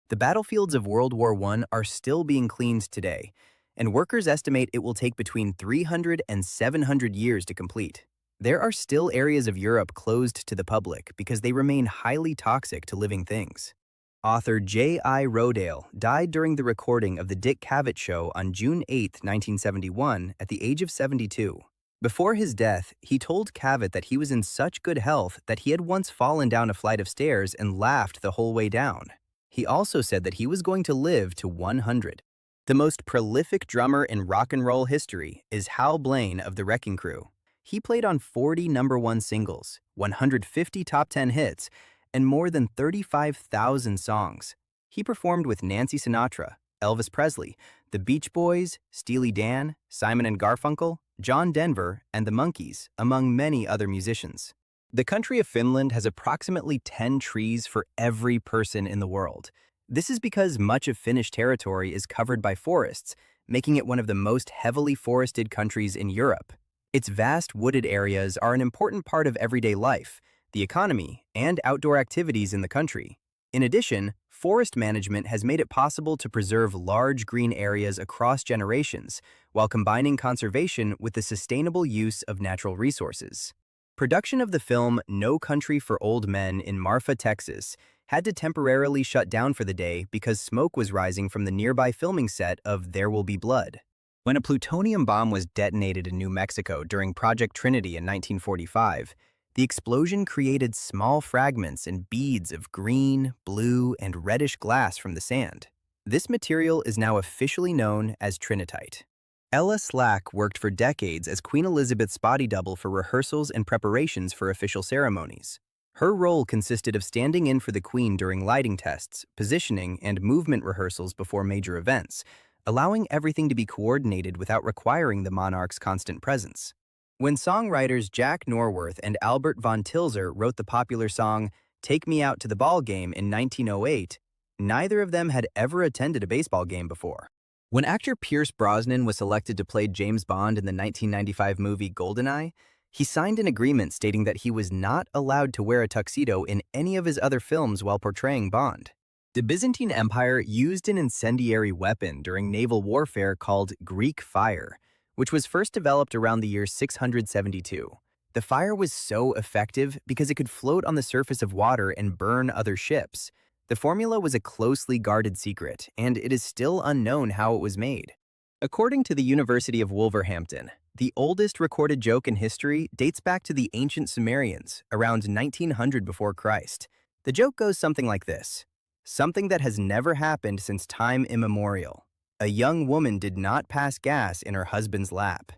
The battlefields of World War I are still being cleaned today, and workers estimate it will take between 300 and 700 years to complete. There are still areas of Europe closed to the public because they remain highly toxic to living things. Author J.I. Rodale died during the recording of The Dick Cavett Show on June 8, 1971, at the age of 72. Before his death, he told Cavett that he was in such good health that he had once fallen down a flight of stairs and laughed the whole way down. He also said that he was going to live to 100. The most prolific drummer in rock and roll history is Hal Blaine of the Wrecking Crew. He played on 40 #1 singles, 150 top 10 hits, and more than 35,000 songs. He performed with Nancy Sinatra, Elvis Presley, the Beach Boys, Steely Dan, Simon and Garfunkel, John Denver, and the Monkees, among many other musicians. The country of Finland has approximately 10 trees for every person in the world. This is because much of Finnish territory is covered by forests, making it one of the most heavily forested countries in Europe. Its vast wooded areas are an important part of everyday life, the economy, and outdoor activities in the country. In addition, forest management has made it possible to preserve large green areas across generations while combining conservation with the sustainable use of natural resources. Production of the film No Country for Old Men in Marfa, Texas, had to temporarily shut down for the day because smoke was rising from the nearby filming set of There Will Be Blood. When a plutonium bomb was detonated in New Mexico during Project Trinity in 1945, The explosion created small fragments and beads of green, blue, and reddish glass from the sand. This material is now officially known as trinitite. Ella Slack worked for decades as Queen Elizabeth's body double for rehearsals and preparations for official ceremonies. Her role consisted of standing in for the Queen during lighting tests, positioning, and movement rehearsals before major events, allowing everything to be coordinated without requiring the monarch's constant presence. When songwriters Jack Norworth and Albert von Tilzer wrote the popular song Take Me Out to the Ball Game in 1908, neither of them had ever attended a baseball game before. When actor Pierce Brosnan was selected to play James Bond in the 1995 movie GoldenEye, he signed an agreement stating that he was not allowed to wear a tuxedo in any of his other films while portraying Bond. The Byzantine Empire used an incendiary weapon during naval warfare called Greek fire, which was first developed around the year 672. The fire was so effective because it could float on the surface of water and burn other ships. The formula was a closely guarded secret, and it is still unknown how it was made. According to the University of Wolverhampton, the oldest recorded joke in history dates back to the ancient Sumerians, around 1900 before Christ. The joke goes something like this: something that has never happened since time immemorial. A young woman did not pass gas in her husband's lap.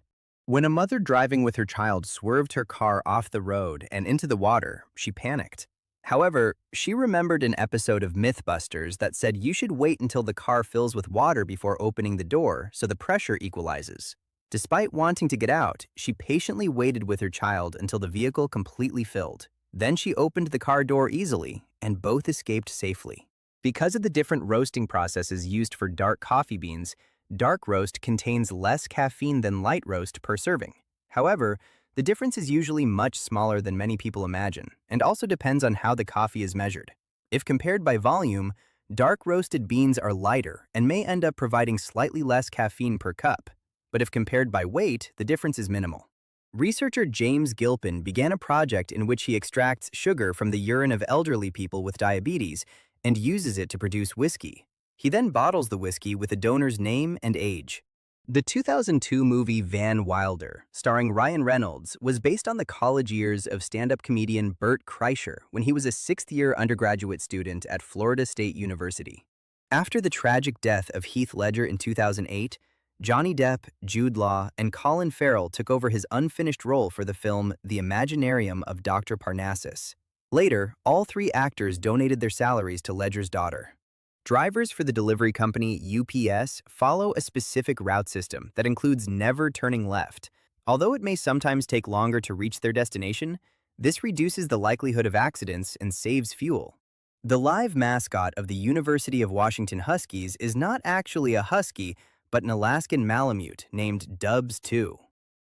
When a mother driving with her child swerved her car off the road and into the water, she panicked. However, she remembered an episode of Mythbusters that said you should wait until the car fills with water before opening the door so the pressure equalizes. Despite wanting to get out, she patiently waited with her child until the vehicle completely filled. Then she opened the car door easily, and both escaped safely. Because of the different roasting processes used for dark coffee beans, dark roast contains less caffeine than light roast per serving. However, the difference is usually much smaller than many people imagine, and also depends on how the coffee is measured. If compared by volume, dark roasted beans are lighter and may end up providing slightly less caffeine per cup, but if compared by weight, the difference is minimal. Researcher James Gilpin began a project in which he extracts sugar from the urine of elderly people with diabetes and uses it to produce whiskey. He then bottles the whiskey with a donor's name and age. The 2002 movie Van Wilder, starring Ryan Reynolds, was based on the college years of stand-up comedian Bert Kreischer when he was a sixth-year undergraduate student at Florida State University. After the tragic death of Heath Ledger in 2008, Johnny Depp, Jude Law, and Colin Farrell took over his unfinished role for the film The Imaginarium of Dr. Parnassus. Later, all three actors donated their salaries to Ledger's daughter. Drivers for the delivery company UPS follow a specific route system that includes never turning left. Although it may sometimes take longer to reach their destination, this reduces the likelihood of accidents and saves fuel. The live mascot of the University of Washington Huskies is not actually a husky, but an Alaskan Malamute named Dubs 2.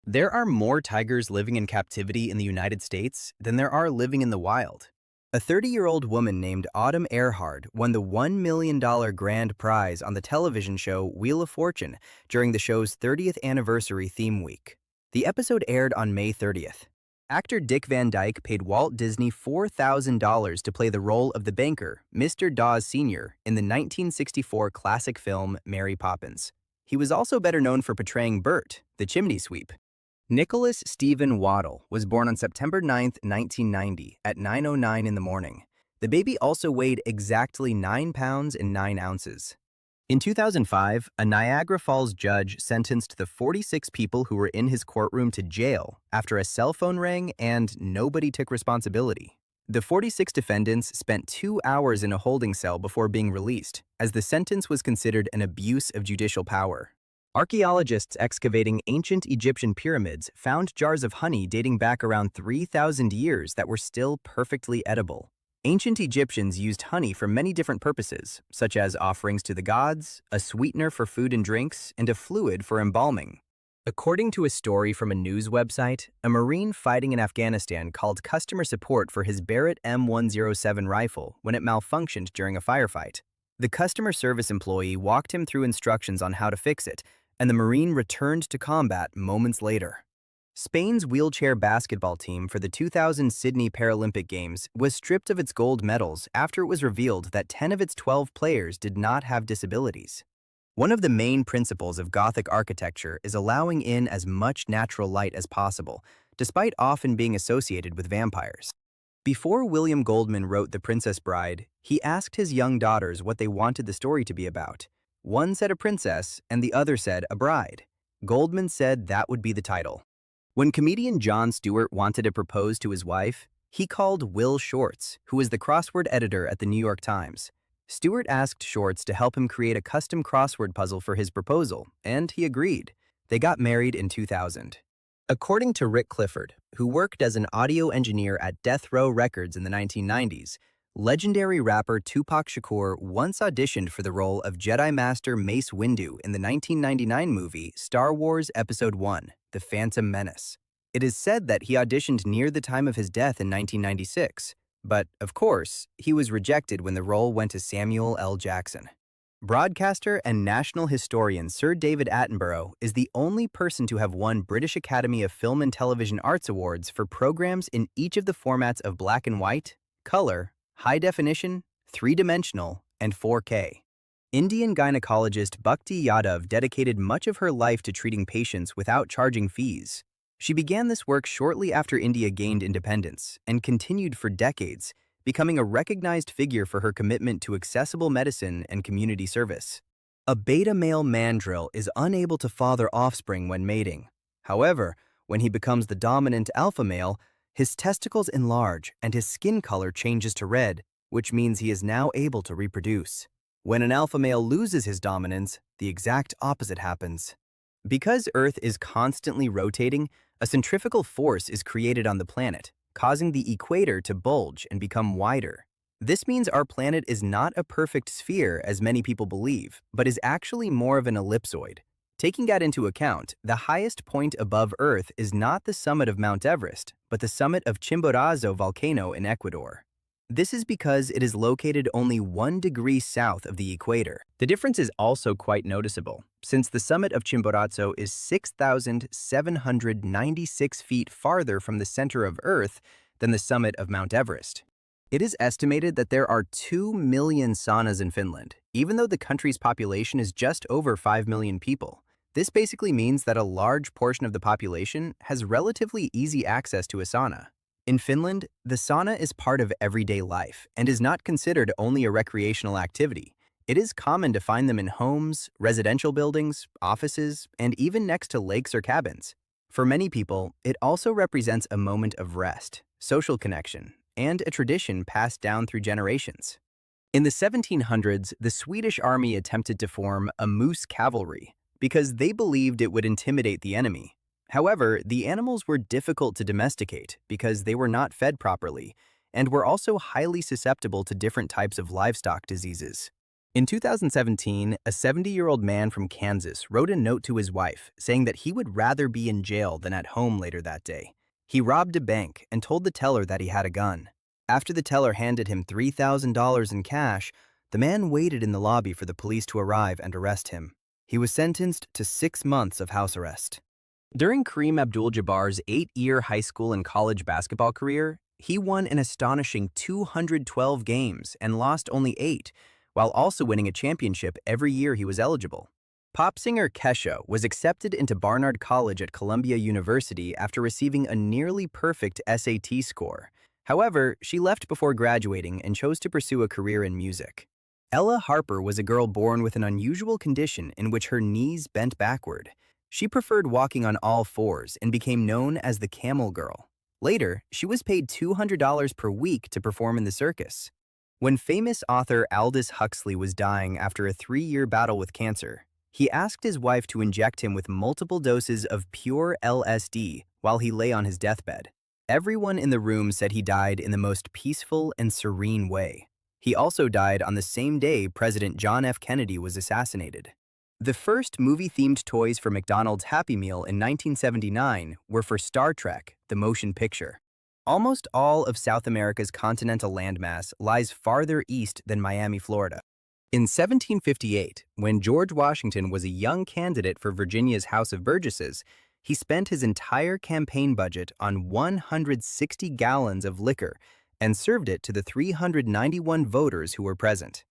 There are more tigers living in captivity in the United States than there are living in the wild. A 30-year-old woman named Autumn Earhart won the $1 million grand prize on the television show Wheel of Fortune during the show's 30th anniversary theme week. The episode aired on May 30th. Actor Dick Van Dyke paid Walt Disney $4,000 to play the role of the banker, Mr. Dawes Sr., in the 1964 classic film Mary Poppins. He was also better known for portraying Bert, the chimney sweep. Nicholas Stephen Waddle was born on September 9, 1990, at 9:09 in the morning. The baby also weighed exactly 9 pounds and 9 ounces. In 2005, a Niagara Falls judge sentenced the 46 people who were in his courtroom to jail after a cell phone rang and nobody took responsibility. The 46 defendants spent 2 hours in a holding cell before being released, as the sentence was considered an abuse of judicial power. Archaeologists excavating ancient Egyptian pyramids found jars of honey dating back around 3,000 years that were still perfectly edible. Ancient Egyptians used honey for many different purposes, such as offerings to the gods, a sweetener for food and drinks, and a fluid for embalming. According to a story from a news website, a Marine fighting in Afghanistan called customer support for his Barrett M107 rifle when it malfunctioned during a firefight. The customer service employee walked him through instructions on how to fix it, and the Marine returned to combat moments later. Spain's wheelchair basketball team for the 2000 Sydney Paralympic Games was stripped of its gold medals after it was revealed that 10 of its 12 players did not have disabilities. One of the main principles of Gothic architecture is allowing in as much natural light as possible despite often being associated with vampires. Before William Goldman wrote The Princess Bride, he asked his young daughters what they wanted the story to be about. One said a princess, and the other said a bride. Goldman said that would be the title. When comedian Jon Stewart wanted to propose to his wife, he called Will Shortz, who was the crossword editor at the New York Times. Stewart asked Shortz to help him create a custom crossword puzzle for his proposal, and he agreed. They got married in 2000. According to Rick Clifford, who worked as an audio engineer at Death Row Records in the 1990s, legendary rapper Tupac Shakur once auditioned for the role of Jedi Master Mace Windu in the 1999 movie Star Wars Episode I, The Phantom Menace. It is said that he auditioned near the time of his death in 1996, but, of course, he was rejected when the role went to Samuel L. Jackson. Broadcaster and national historian Sir David Attenborough is the only person to have won British Academy of Film and Television Arts Awards for programs in each of the formats of black and white, color, high definition, three-dimensional, and 4K. Indian gynecologist Bhakti Yadav dedicated much of her life to treating patients without charging fees. She began this work shortly after India gained independence and continued for decades, becoming a recognized figure for her commitment to accessible medicine and community service. A beta male mandrill is unable to father offspring when mating. However, when he becomes the dominant alpha male, his testicles enlarge and his skin color changes to red, which means he is now able to reproduce. When an alpha male loses his dominance, the exact opposite happens. Because Earth is constantly rotating, a centrifugal force is created on the planet, causing the equator to bulge and become wider. This means our planet is not a perfect sphere as many people believe, but is actually more of an ellipsoid. Taking that into account, the highest point above Earth is not the summit of Mount Everest, but the summit of Chimborazo volcano in Ecuador. This is because it is located only 1 degree south of the equator. The difference is also quite noticeable, since the summit of Chimborazo is 6,796 feet farther from the center of Earth than the summit of Mount Everest. It is estimated that there are 2 million saunas in Finland, even though the country's population is just over 5 million people. This basically means that a large portion of the population has relatively easy access to a sauna. In Finland, the sauna is part of everyday life and is not considered only a recreational activity. It is common to find them in homes, residential buildings, offices, and even next to lakes or cabins. For many people, it also represents a moment of rest, social connection, and a tradition passed down through generations. In the 1700s, the Swedish army attempted to form a moose cavalry because they believed it would intimidate the enemy. However, the animals were difficult to domesticate because they were not fed properly and were also highly susceptible to different types of livestock diseases. In 2017, a 70-year-old man from Kansas wrote a note to his wife saying that he would rather be in jail than at home later that day. He robbed a bank and told the teller that he had a gun. After the teller handed him $3,000 in cash, the man waited in the lobby for the police to arrive and arrest him. He was sentenced to 6 months of house arrest. During Kareem Abdul-Jabbar's 8-year high school and college basketball career, he won an astonishing 212 games and lost only 8, while also winning a championship every year he was eligible. Pop singer Kesha was accepted into Barnard College at Columbia University after receiving a nearly perfect SAT score. However, she left before graduating and chose to pursue a career in music. Ella Harper was a girl born with an unusual condition in which her knees bent backward. She preferred walking on all fours and became known as the Camel Girl. Later, she was paid $200 per week to perform in the circus. When famous author Aldous Huxley was dying after a 3-year battle with cancer, he asked his wife to inject him with multiple doses of pure LSD while he lay on his deathbed. Everyone in the room said he died in the most peaceful and serene way. He also died on the same day President John F. Kennedy was assassinated. The first movie-themed toys for McDonald's Happy Meal in 1979 were for Star Trek, the motion picture. Almost all of South America's continental landmass lies farther east than Miami, Florida. In 1758, when George Washington was a young candidate for Virginia's House of Burgesses, he spent his entire campaign budget on 160 gallons of liquor and served it to the 391 voters who were present.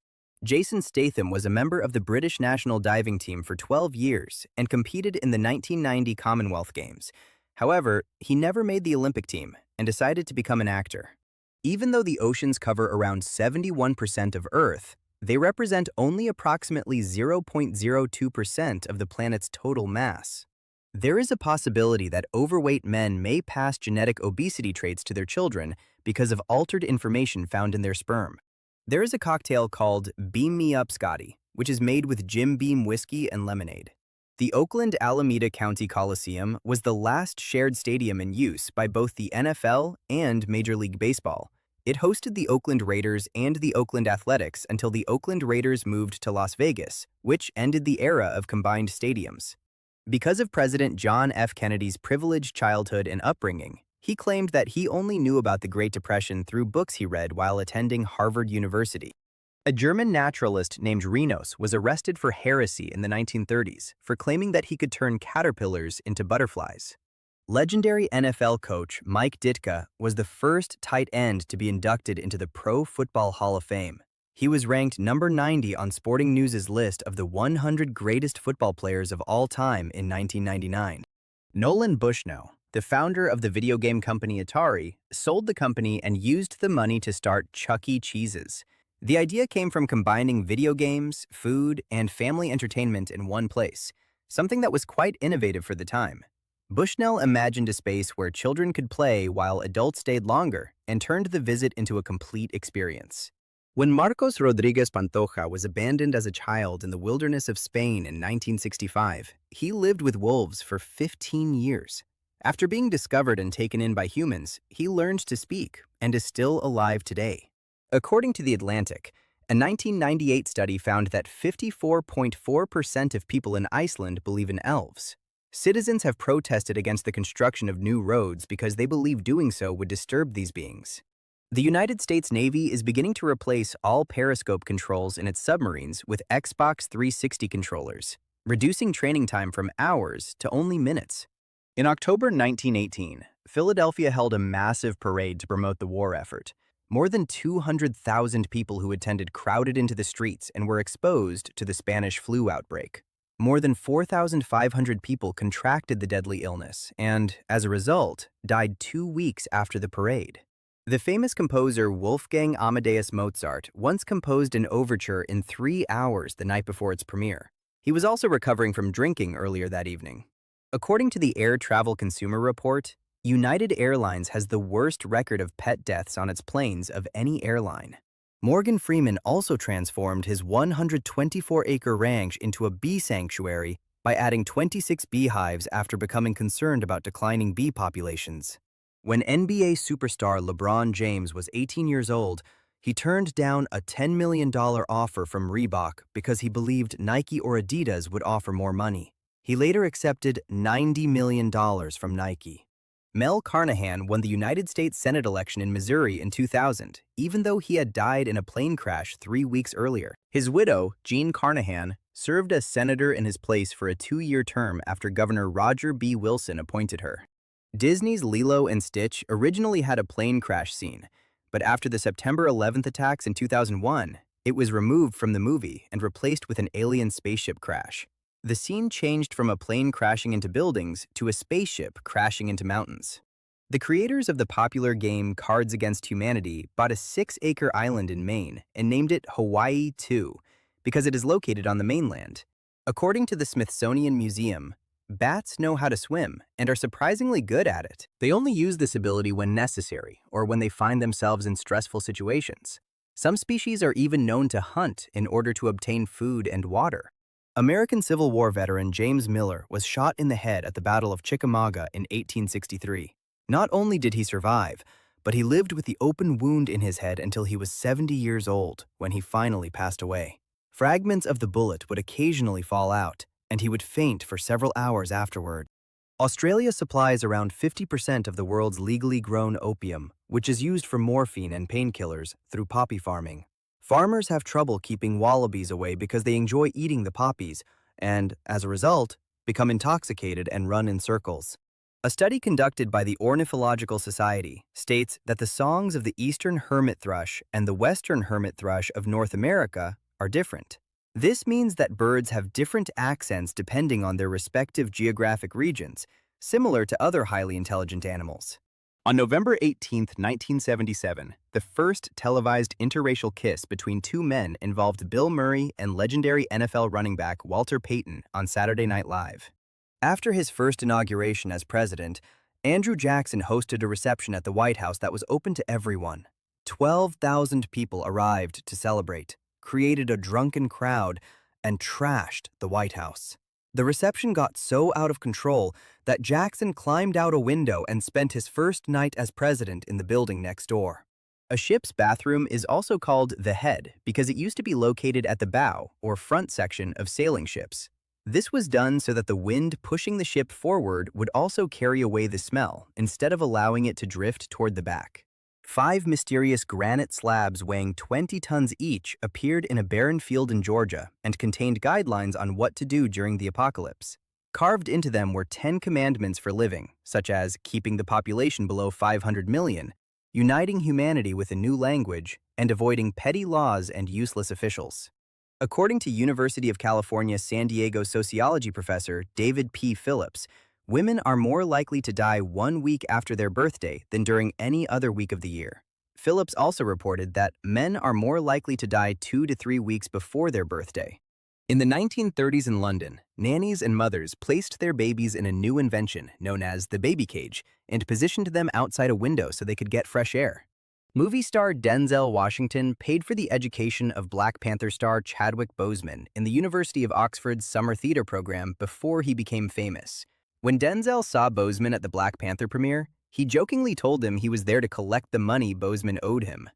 Jason Statham was a member of the British national diving team for 12 years and competed in the 1990 Commonwealth Games. However, he never made the Olympic team and decided to become an actor. Even though the oceans cover around 71% of Earth, they represent only approximately 0.02% of the planet's total mass. There is a possibility that overweight men may pass genetic obesity traits to their children because of altered information found in their sperm. There is a cocktail called Beam Me Up Scotty, which is made with Jim Beam whiskey and lemonade. The Oakland Alameda County Coliseum was the last shared stadium in use by both the NFL and Major League Baseball. It hosted the Oakland Raiders and the Oakland Athletics until the Oakland Raiders moved to Las Vegas, which ended the era of combined stadiums. Because of President John F. Kennedy's privileged childhood and upbringing, he claimed that he only knew about the Great Depression through books he read while attending Harvard University. A German naturalist named Rhinos was arrested for heresy in the 1930s for claiming that he could turn caterpillars into butterflies. Legendary NFL coach Mike Ditka was the first tight end to be inducted into the Pro Football Hall of Fame. He was ranked number 90 on Sporting News' list of the 100 greatest football players of all time in 1999. Nolan Bushnell, the founder of the video game company Atari, sold the company and used the money to start Chuck E. Cheese's. The idea came from combining video games, food, and family entertainment in one place, something that was quite innovative for the time. Bushnell imagined a space where children could play while adults stayed longer and turned the visit into a complete experience. When Marcos Rodriguez Pantoja was abandoned as a child in the wilderness of Spain in 1965, he lived with wolves for 15 years. After being discovered and taken in by humans, he learned to speak and is still alive today. According to The Atlantic, a 1998 study found that 54.4% of people in Iceland believe in elves. Citizens have protested against the construction of new roads because they believe doing so would disturb these beings. The United States Navy is beginning to replace all periscope controls in its submarines with Xbox 360 controllers, reducing training time from hours to only minutes. In October 1918, Philadelphia held a massive parade to promote the war effort. More than 200,000 people who attended crowded into the streets and were exposed to the Spanish flu outbreak. More than 4,500 people contracted the deadly illness and, as a result, died 2 weeks after the parade. The famous composer Wolfgang Amadeus Mozart once composed an overture in 3 hours the night before its premiere. He was also recovering from drinking earlier that evening. According to the Air Travel Consumer Report, United Airlines has the worst record of pet deaths on its planes of any airline. Morgan Freeman also transformed his 124-acre ranch into a bee sanctuary by adding 26 beehives after becoming concerned about declining bee populations. When NBA superstar LeBron James was 18 years old, he turned down a $10 million offer from Reebok because he believed Nike or Adidas would offer more money. He later accepted $90 million from Nike. Mel Carnahan won the United States Senate election in Missouri in 2000, even though he had died in a plane crash 3 weeks earlier. His widow, Jean Carnahan, served as senator in his place for a 2-year term after Governor Roger B. Wilson appointed her. Disney's Lilo and Stitch originally had a plane crash scene, but after the September 11th attacks in 2001, it was removed from the movie and replaced with an alien spaceship crash. The scene changed from a plane crashing into buildings to a spaceship crashing into mountains. The creators of the popular game Cards Against Humanity bought a 6-acre island in Maine and named it Hawaii 2 because it is located on the mainland. According to the Smithsonian Museum, bats know how to swim and are surprisingly good at it. They only use this ability when necessary or when they find themselves in stressful situations. Some species are even known to hunt in order to obtain food and water. American Civil War veteran James Miller was shot in the head at the Battle of Chickamauga in 1863. Not only did he survive, but he lived with the open wound in his head until he was 70 years old when he finally passed away. Fragments of the bullet would occasionally fall out, and he would faint for several hours afterward. Australia supplies around 50% of the world's legally grown opium, which is used for morphine and painkillers through poppy farming. Farmers have trouble keeping wallabies away because they enjoy eating the poppies and, as a result, become intoxicated and run in circles. A study conducted by the Ornithological Society states that the songs of the eastern hermit thrush and the western hermit thrush of North America are different. This means that birds have different accents depending on their respective geographic regions, similar to other highly intelligent animals. On November 18, 1977, the first televised interracial kiss between two men involved Bill Murray and legendary NFL running back Walter Payton on Saturday Night Live. After his first inauguration as president, Andrew Jackson hosted a reception at the White House that was open to everyone. 12,000 people arrived to celebrate, created a drunken crowd, and trashed the White House. The reception got so out of control that Jackson climbed out a window and spent his first night as president in the building next door. A ship's bathroom is also called the head because it used to be located at the bow or front section of sailing ships. This was done so that the wind pushing the ship forward would also carry away the smell instead of allowing it to drift toward the back. 5 mysterious granite slabs weighing 20 tons each appeared in a barren field in Georgia and contained guidelines on what to do during the apocalypse. Carved into them were 10 commandments for living, such as keeping the population below 500 million, uniting humanity with a new language, and avoiding petty laws and useless officials. According to University of California San Diego sociology professor David P. Phillips, women are more likely to die 1 week after their birthday than during any other week of the year. Phillips also reported that men are more likely to die 2 to 3 weeks before their birthday. In the 1930s in London, nannies and mothers placed their babies in a new invention known as the baby cage and positioned them outside a window so they could get fresh air. Movie star Denzel Washington paid for the education of Black Panther star Chadwick Boseman in the University of Oxford's summer theater program before he became famous. When Denzel saw Boseman at the Black Panther premiere, he jokingly told him he was there to collect the money Boseman owed him.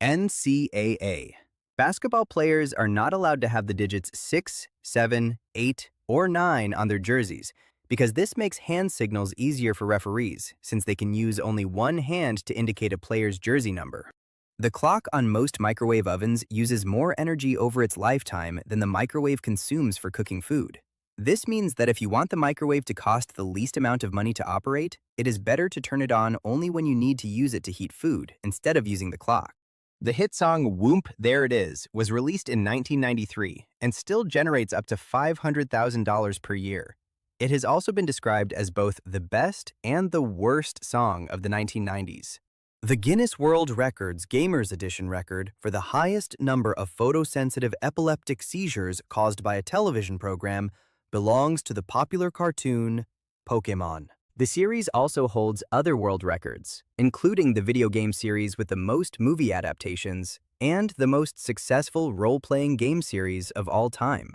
NCAA. Basketball players are not allowed to have the digits 6, 7, 8, or 9 on their jerseys because this makes hand signals easier for referees since they can use only one hand to indicate a player's jersey number. The clock on most microwave ovens uses more energy over its lifetime than the microwave consumes for cooking food. This means that if you want the microwave to cost the least amount of money to operate, it is better to turn it on only when you need to use it to heat food instead of using the clock. The hit song Whoomp, There It Is was released in 1993 and still generates up to $500,000 per year. It has also been described as both the best and the worst song of the 1990s. The Guinness World Records Gamers Edition record for the highest number of photosensitive epileptic seizures caused by a television program belongs to the popular cartoon Pokémon. The series also holds other world records, including the video game series with the most movie adaptations and the most successful role-playing game series of all time.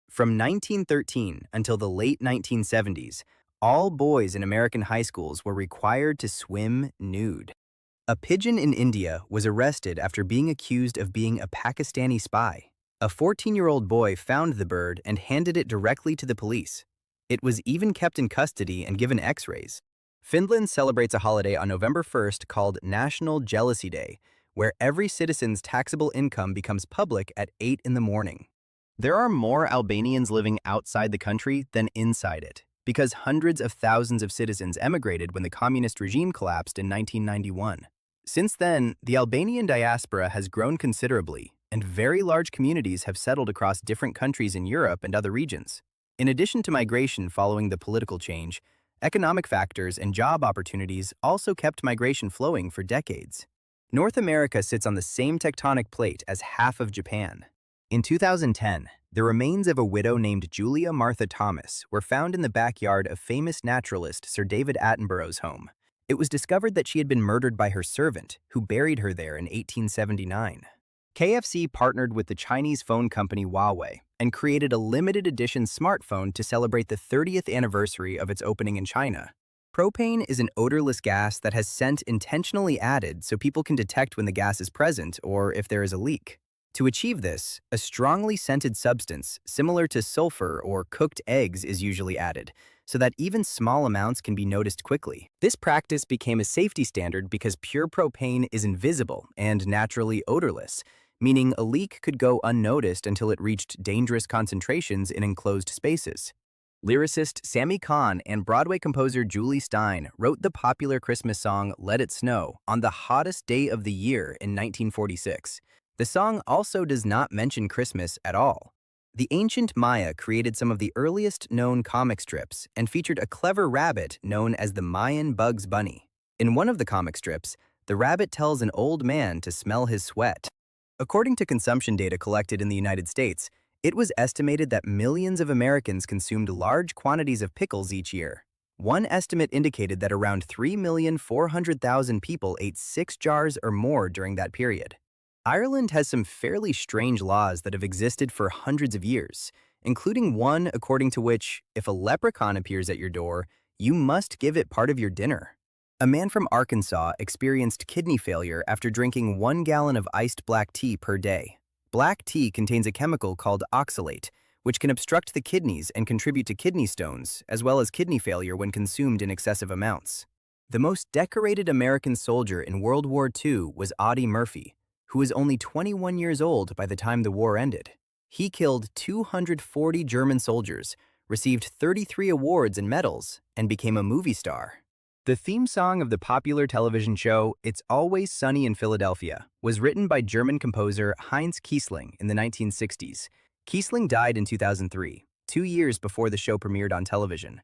From 1913 until the late 1970s, all boys in American high schools were required to swim nude. A pigeon in India was arrested after being accused of being a Pakistani spy. A 14-year-old boy found the bird and handed it directly to the police. It was even kept in custody and given x-rays. Finland celebrates a holiday on November 1st called National Jealousy Day, where every citizen's taxable income becomes public at 8 in the morning. There are more Albanians living outside the country than inside it, because hundreds of thousands of citizens emigrated when the communist regime collapsed in 1991. Since then, the Albanian diaspora has grown considerably, and very large communities have settled across different countries in Europe and other regions. In addition to migration following the political change, economic factors and job opportunities also kept migration flowing for decades. North America sits on the same tectonic plate as half of Japan. In 2010, the remains of a widow named Julia Martha Thomas were found in the backyard of famous naturalist Sir David Attenborough's home. It was discovered that she had been murdered by her servant, who buried her there in 1879. KFC partnered with the Chinese phone company Huawei and created a limited edition smartphone to celebrate the 30th anniversary of its opening in China. Propane is an odorless gas that has scent intentionally added so people can detect when the gas is present or if there is a leak. To achieve this, a strongly scented substance similar to sulfur or cooked eggs is usually added, so that even small amounts can be noticed quickly. This practice became a safety standard because pure propane is invisible and naturally odorless, meaning a leak could go unnoticed until it reached dangerous concentrations in enclosed spaces. Lyricist Sammy Cahn and Broadway composer Julie Stein wrote the popular Christmas song Let It Snow on the hottest day of the year in 1946. The song also does not mention Christmas at all. The ancient Maya created some of the earliest known comic strips and featured a clever rabbit known as the Mayan Bugs Bunny. In one of the comic strips, the rabbit tells an old man to smell his sweat. According to consumption data collected in the United States, it was estimated that millions of Americans consumed large quantities of pickles each year. One estimate indicated that around 3,400,000 people ate 6 jars or more during that period. Ireland has some fairly strange laws that have existed for hundreds of years, including one according to which, if a leprechaun appears at your door, you must give it part of your dinner. A man from Arkansas experienced kidney failure after drinking 1 gallon of iced black tea per day. Black tea contains a chemical called oxalate, which can obstruct the kidneys and contribute to kidney stones, as well as kidney failure when consumed in excessive amounts. The most decorated American soldier in World War II was Audie Murphy, who was only 21 years old by the time the war ended. He killed 240 German soldiers, received 33 awards and medals, and became a movie star. The theme song of the popular television show It's Always Sunny in Philadelphia was written by German composer Heinz Kiesling in the 1960s. Kiesling died in 2003, 2 years before the show premiered on television.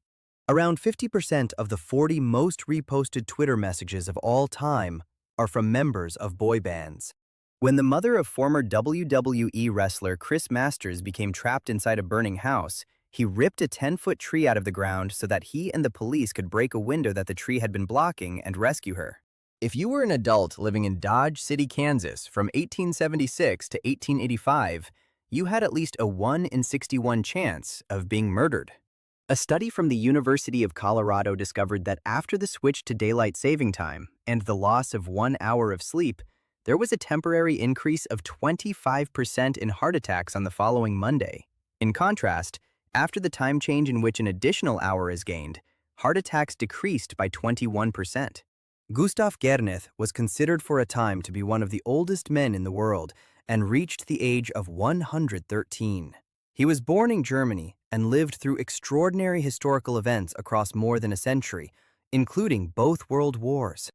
Around 50% of the 40 most reposted Twitter messages of all time are from members of boy bands. When the mother of former WWE wrestler Chris Masters became trapped inside a burning house, he ripped a 10-foot tree out of the ground so that he and the police could break a window that the tree had been blocking and rescue her. If you were an adult living in Dodge City, Kansas from 1876 to 1885, you had at least a 1 in 61 chance of being murdered. A study from the University of Colorado discovered that after the switch to daylight saving time and the loss of 1 hour of sleep, there was a temporary increase of 25% in heart attacks on the following Monday. In contrast, after the time change in which an additional hour is gained, heart attacks decreased by 21%. Gustav Gerneth was considered for a time to be one of the oldest men in the world and reached the age of 113. He was born in Germany and lived through extraordinary historical events across more than a century, including both world wars.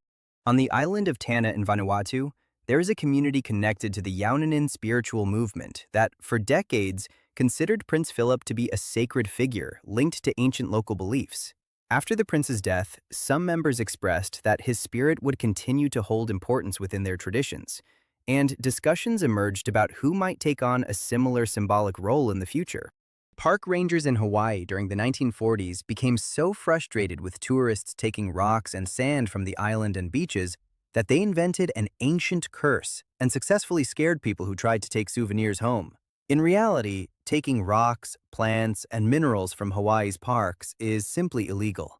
On the island of Tanna in Vanuatu, there is a community connected to the Yaunanin spiritual movement that, for decades, considered Prince Philip to be a sacred figure linked to ancient local beliefs. After the prince's death, some members expressed that his spirit would continue to hold importance within their traditions, and discussions emerged about who might take on a similar symbolic role in the future. Park rangers in Hawaii during the 1940s became so frustrated with tourists taking rocks and sand from the island and beaches that they invented an ancient curse and successfully scared people who tried to take souvenirs home. In reality, taking rocks, plants, and minerals from Hawaii's parks is simply illegal.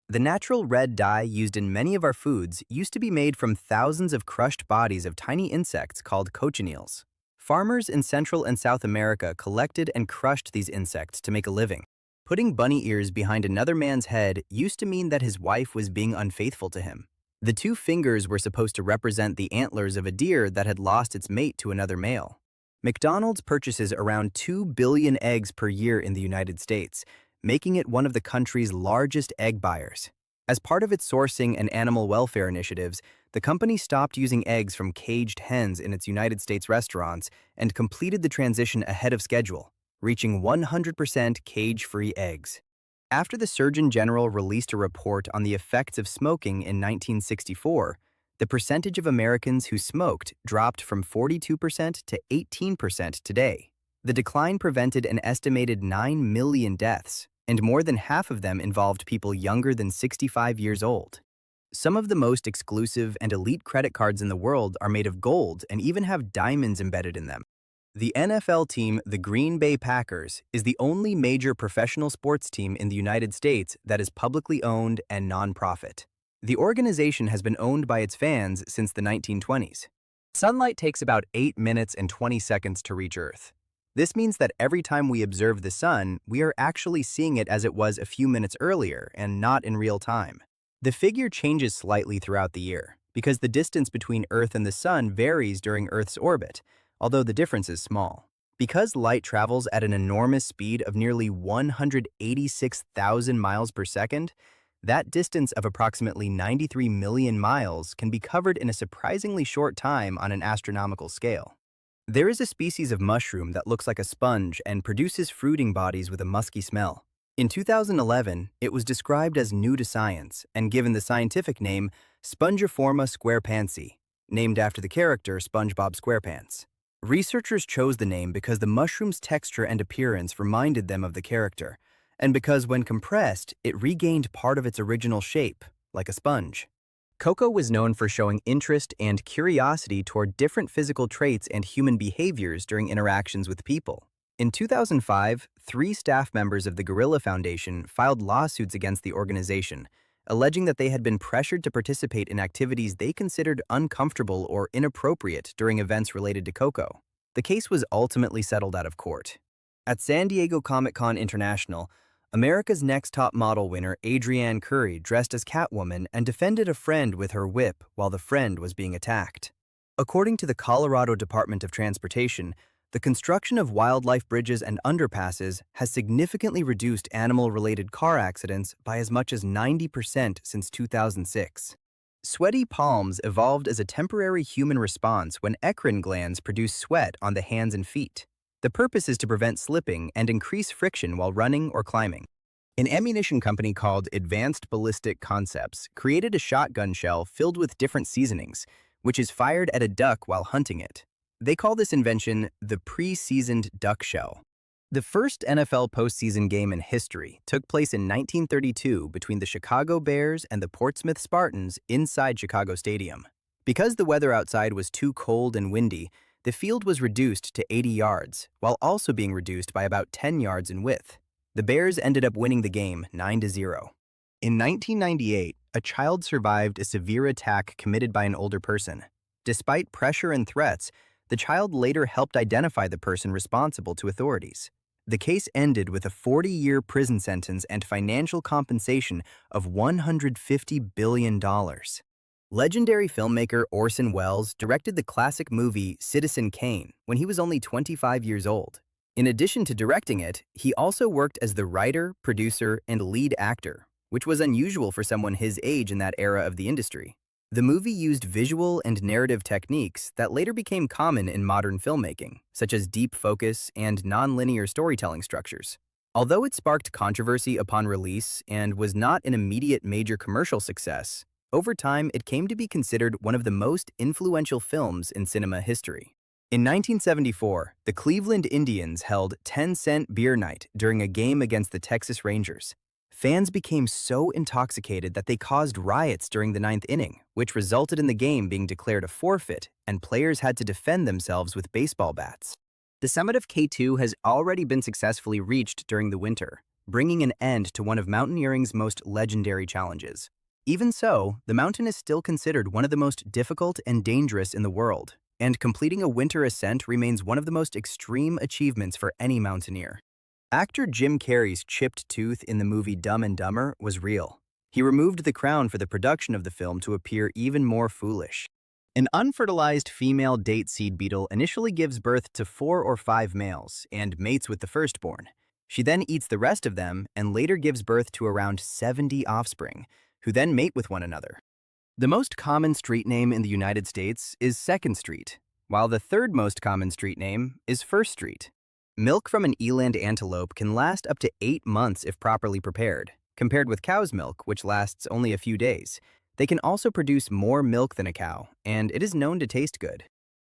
The natural red dye used in many of our foods used to be made from thousands of crushed bodies of tiny insects called cochineals. Farmers in Central and South America collected and crushed these insects to make a living. Putting bunny ears behind another man's head used to mean that his wife was being unfaithful to him. The 2 fingers were supposed to represent the antlers of a deer that had lost its mate to another male. McDonald's purchases around 2 billion eggs per year in the United States, making it one of the country's largest egg buyers. As part of its sourcing and animal welfare initiatives, the company stopped using eggs from caged hens in its United States restaurants and completed the transition ahead of schedule, reaching 100% cage-free eggs. After the Surgeon General released a report on the effects of smoking in 1964, the percentage of Americans who smoked dropped from 42% to 18% today. The decline prevented an estimated 9 million deaths, and more than half of them involved people younger than 65 years old. Some of the most exclusive and elite credit cards in the world are made of gold and even have diamonds embedded in them. The NFL team, the Green Bay Packers, is the only major professional sports team in the United States that is publicly owned and nonprofit. The organization has been owned by its fans since the 1920s. Sunlight takes about 8 minutes and 20 seconds to reach Earth. This means that every time we observe the sun, we are actually seeing it as it was a few minutes earlier and not in real time. The figure changes slightly throughout the year because the distance between Earth and the sun varies during Earth's orbit, although the difference is small. Because light travels at an enormous speed of nearly 186,000 miles per second, that distance of approximately 93 million miles can be covered in a surprisingly short time on an astronomical scale. There is a species of mushroom that looks like a sponge and produces fruiting bodies with a musky smell. In 2011, it was described as new to science and given the scientific name Spongiforma squarepantsii, named after the character SpongeBob SquarePants. Researchers chose the name because the mushroom's texture and appearance reminded them of the character, and because when compressed, it regained part of its original shape, like a sponge. Coco was known for showing interest and curiosity toward different physical traits and human behaviors during interactions with people. In 2005, 3 staff members of the Gorilla Foundation filed lawsuits against the organization, alleging that they had been pressured to participate in activities they considered uncomfortable or inappropriate during events related to Coco. The case was ultimately settled out of court. At San Diego Comic-Con International, America's Next Top Model winner Adrienne Curry dressed as Catwoman and defended a friend with her whip while the friend was being attacked. According to the Colorado Department of Transportation, the construction of wildlife bridges and underpasses has significantly reduced animal-related car accidents by as much as 90% since 2006. Sweaty palms evolved as a temporary human response when eccrine glands produce sweat on the hands and feet. The purpose is to prevent slipping and increase friction while running or climbing. An ammunition company called Advanced Ballistic Concepts created a shotgun shell filled with different seasonings, which is fired at a duck while hunting it. They call this invention the pre-seasoned duck shell. The first NFL postseason game in history took place in 1932 between the Chicago Bears and the Portsmouth Spartans inside Chicago Stadium. Because the weather outside was too cold and windy, the field was reduced to 80 yards, while also being reduced by about 10 yards in width. The Bears ended up winning the game 9-0. In 1998, a child survived a severe attack committed by an older person. Despite pressure and threats, the child later helped identify the person responsible to authorities. The case ended with a 40-year prison sentence and financial compensation of $150 billion. Legendary filmmaker Orson Welles directed the classic movie Citizen Kane when he was only 25 years old. In addition to directing it, he also worked as the writer, producer, and lead actor, which was unusual for someone his age in that era of the industry. The movie used visual and narrative techniques that later became common in modern filmmaking, such as deep focus and non-linear storytelling structures. Although it sparked controversy upon release and was not an immediate major commercial success, over time, it came to be considered one of the most influential films in cinema history. In 1974, the Cleveland Indians held 10-cent beer night during a game against the Texas Rangers. Fans became so intoxicated that they caused riots during the ninth inning, which resulted in the game being declared a forfeit, and players had to defend themselves with baseball bats. The summit of K2 has already been successfully reached during the winter, bringing an end to one of mountaineering's most legendary challenges. Even so, the mountain is still considered one of the most difficult and dangerous in the world, and completing a winter ascent remains one of the most extreme achievements for any mountaineer. Actor Jim Carrey's chipped tooth in the movie Dumb and Dumber was real. He removed the crown for the production of the film to appear even more foolish. An unfertilized female date seed beetle initially gives birth to 4 or 5 males and mates with the firstborn. She then eats the rest of them and later gives birth to around 70 offspring, who then mate with one another. The most common street name in the United States is 2nd Street, while the third most common street name is 1st Street. Milk from an eland antelope can last up to 8 months if properly prepared, compared with cow's milk, which lasts only a few days. They can also produce more milk than a cow, and it is known to taste good.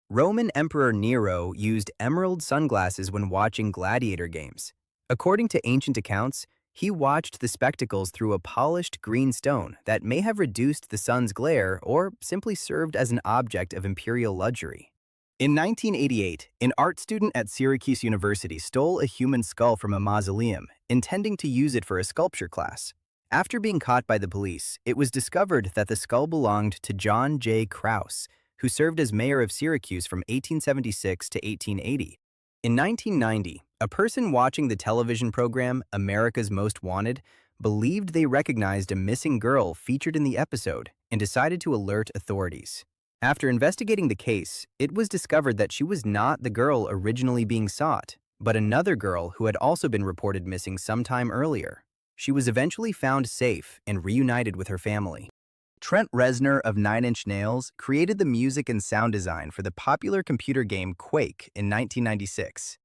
Roman Emperor Nero used emerald sunglasses when watching gladiator games. According to ancient accounts, he watched the spectacles through a polished green stone that may have reduced the sun's glare or simply served as an object of imperial luxury. In 1988, an art student at Syracuse University stole a human skull from a mausoleum, intending to use it for a sculpture class. After being caught by the police, it was discovered that the skull belonged to John J. Krause, who served as mayor of Syracuse from 1876 to 1880. In 1990, a person watching the television program America's Most Wanted believed they recognized a missing girl featured in the episode and decided to alert authorities. After investigating the case, it was discovered that she was not the girl originally being sought, but another girl who had also been reported missing sometime earlier. She was eventually found safe and reunited with her family. Trent Reznor of Nine Inch Nails created the music and sound design for the popular computer game Quake in 1996.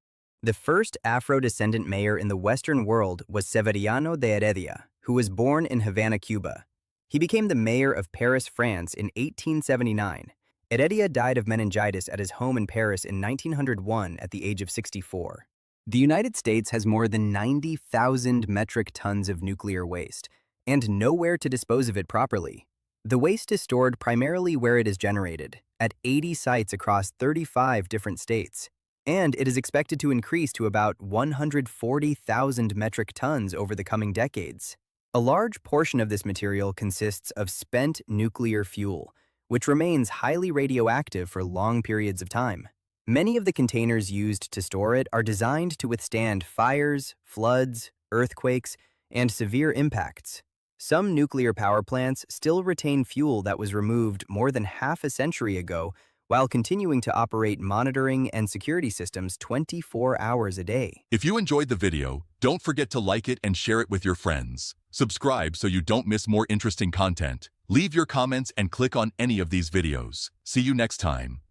The first Afro-descendant mayor in the Western world was Severiano de Heredia, who was born in Havana, Cuba. He became the mayor of Paris, France in 1879. Heredia died of meningitis at his home in Paris in 1901 at the age of 64. The United States has more than 90,000 metric tons of nuclear waste, and nowhere to dispose of it properly. The waste is stored primarily where it is generated, at 80 sites across 35 different states, and it is expected to increase to about 140,000 metric tons over the coming decades. A large portion of this material consists of spent nuclear fuel, which remains highly radioactive for long periods of time. Many of the containers used to store it are designed to withstand fires, floods, earthquakes, and severe impacts. Some nuclear power plants still retain fuel that was removed more than half a century ago, while continuing to operate monitoring and security systems 24 hours a day. If you enjoyed the video, don't forget to like it and share it with your friends. Subscribe so you don't miss more interesting content. Leave your comments and click on any of these videos. See you next time.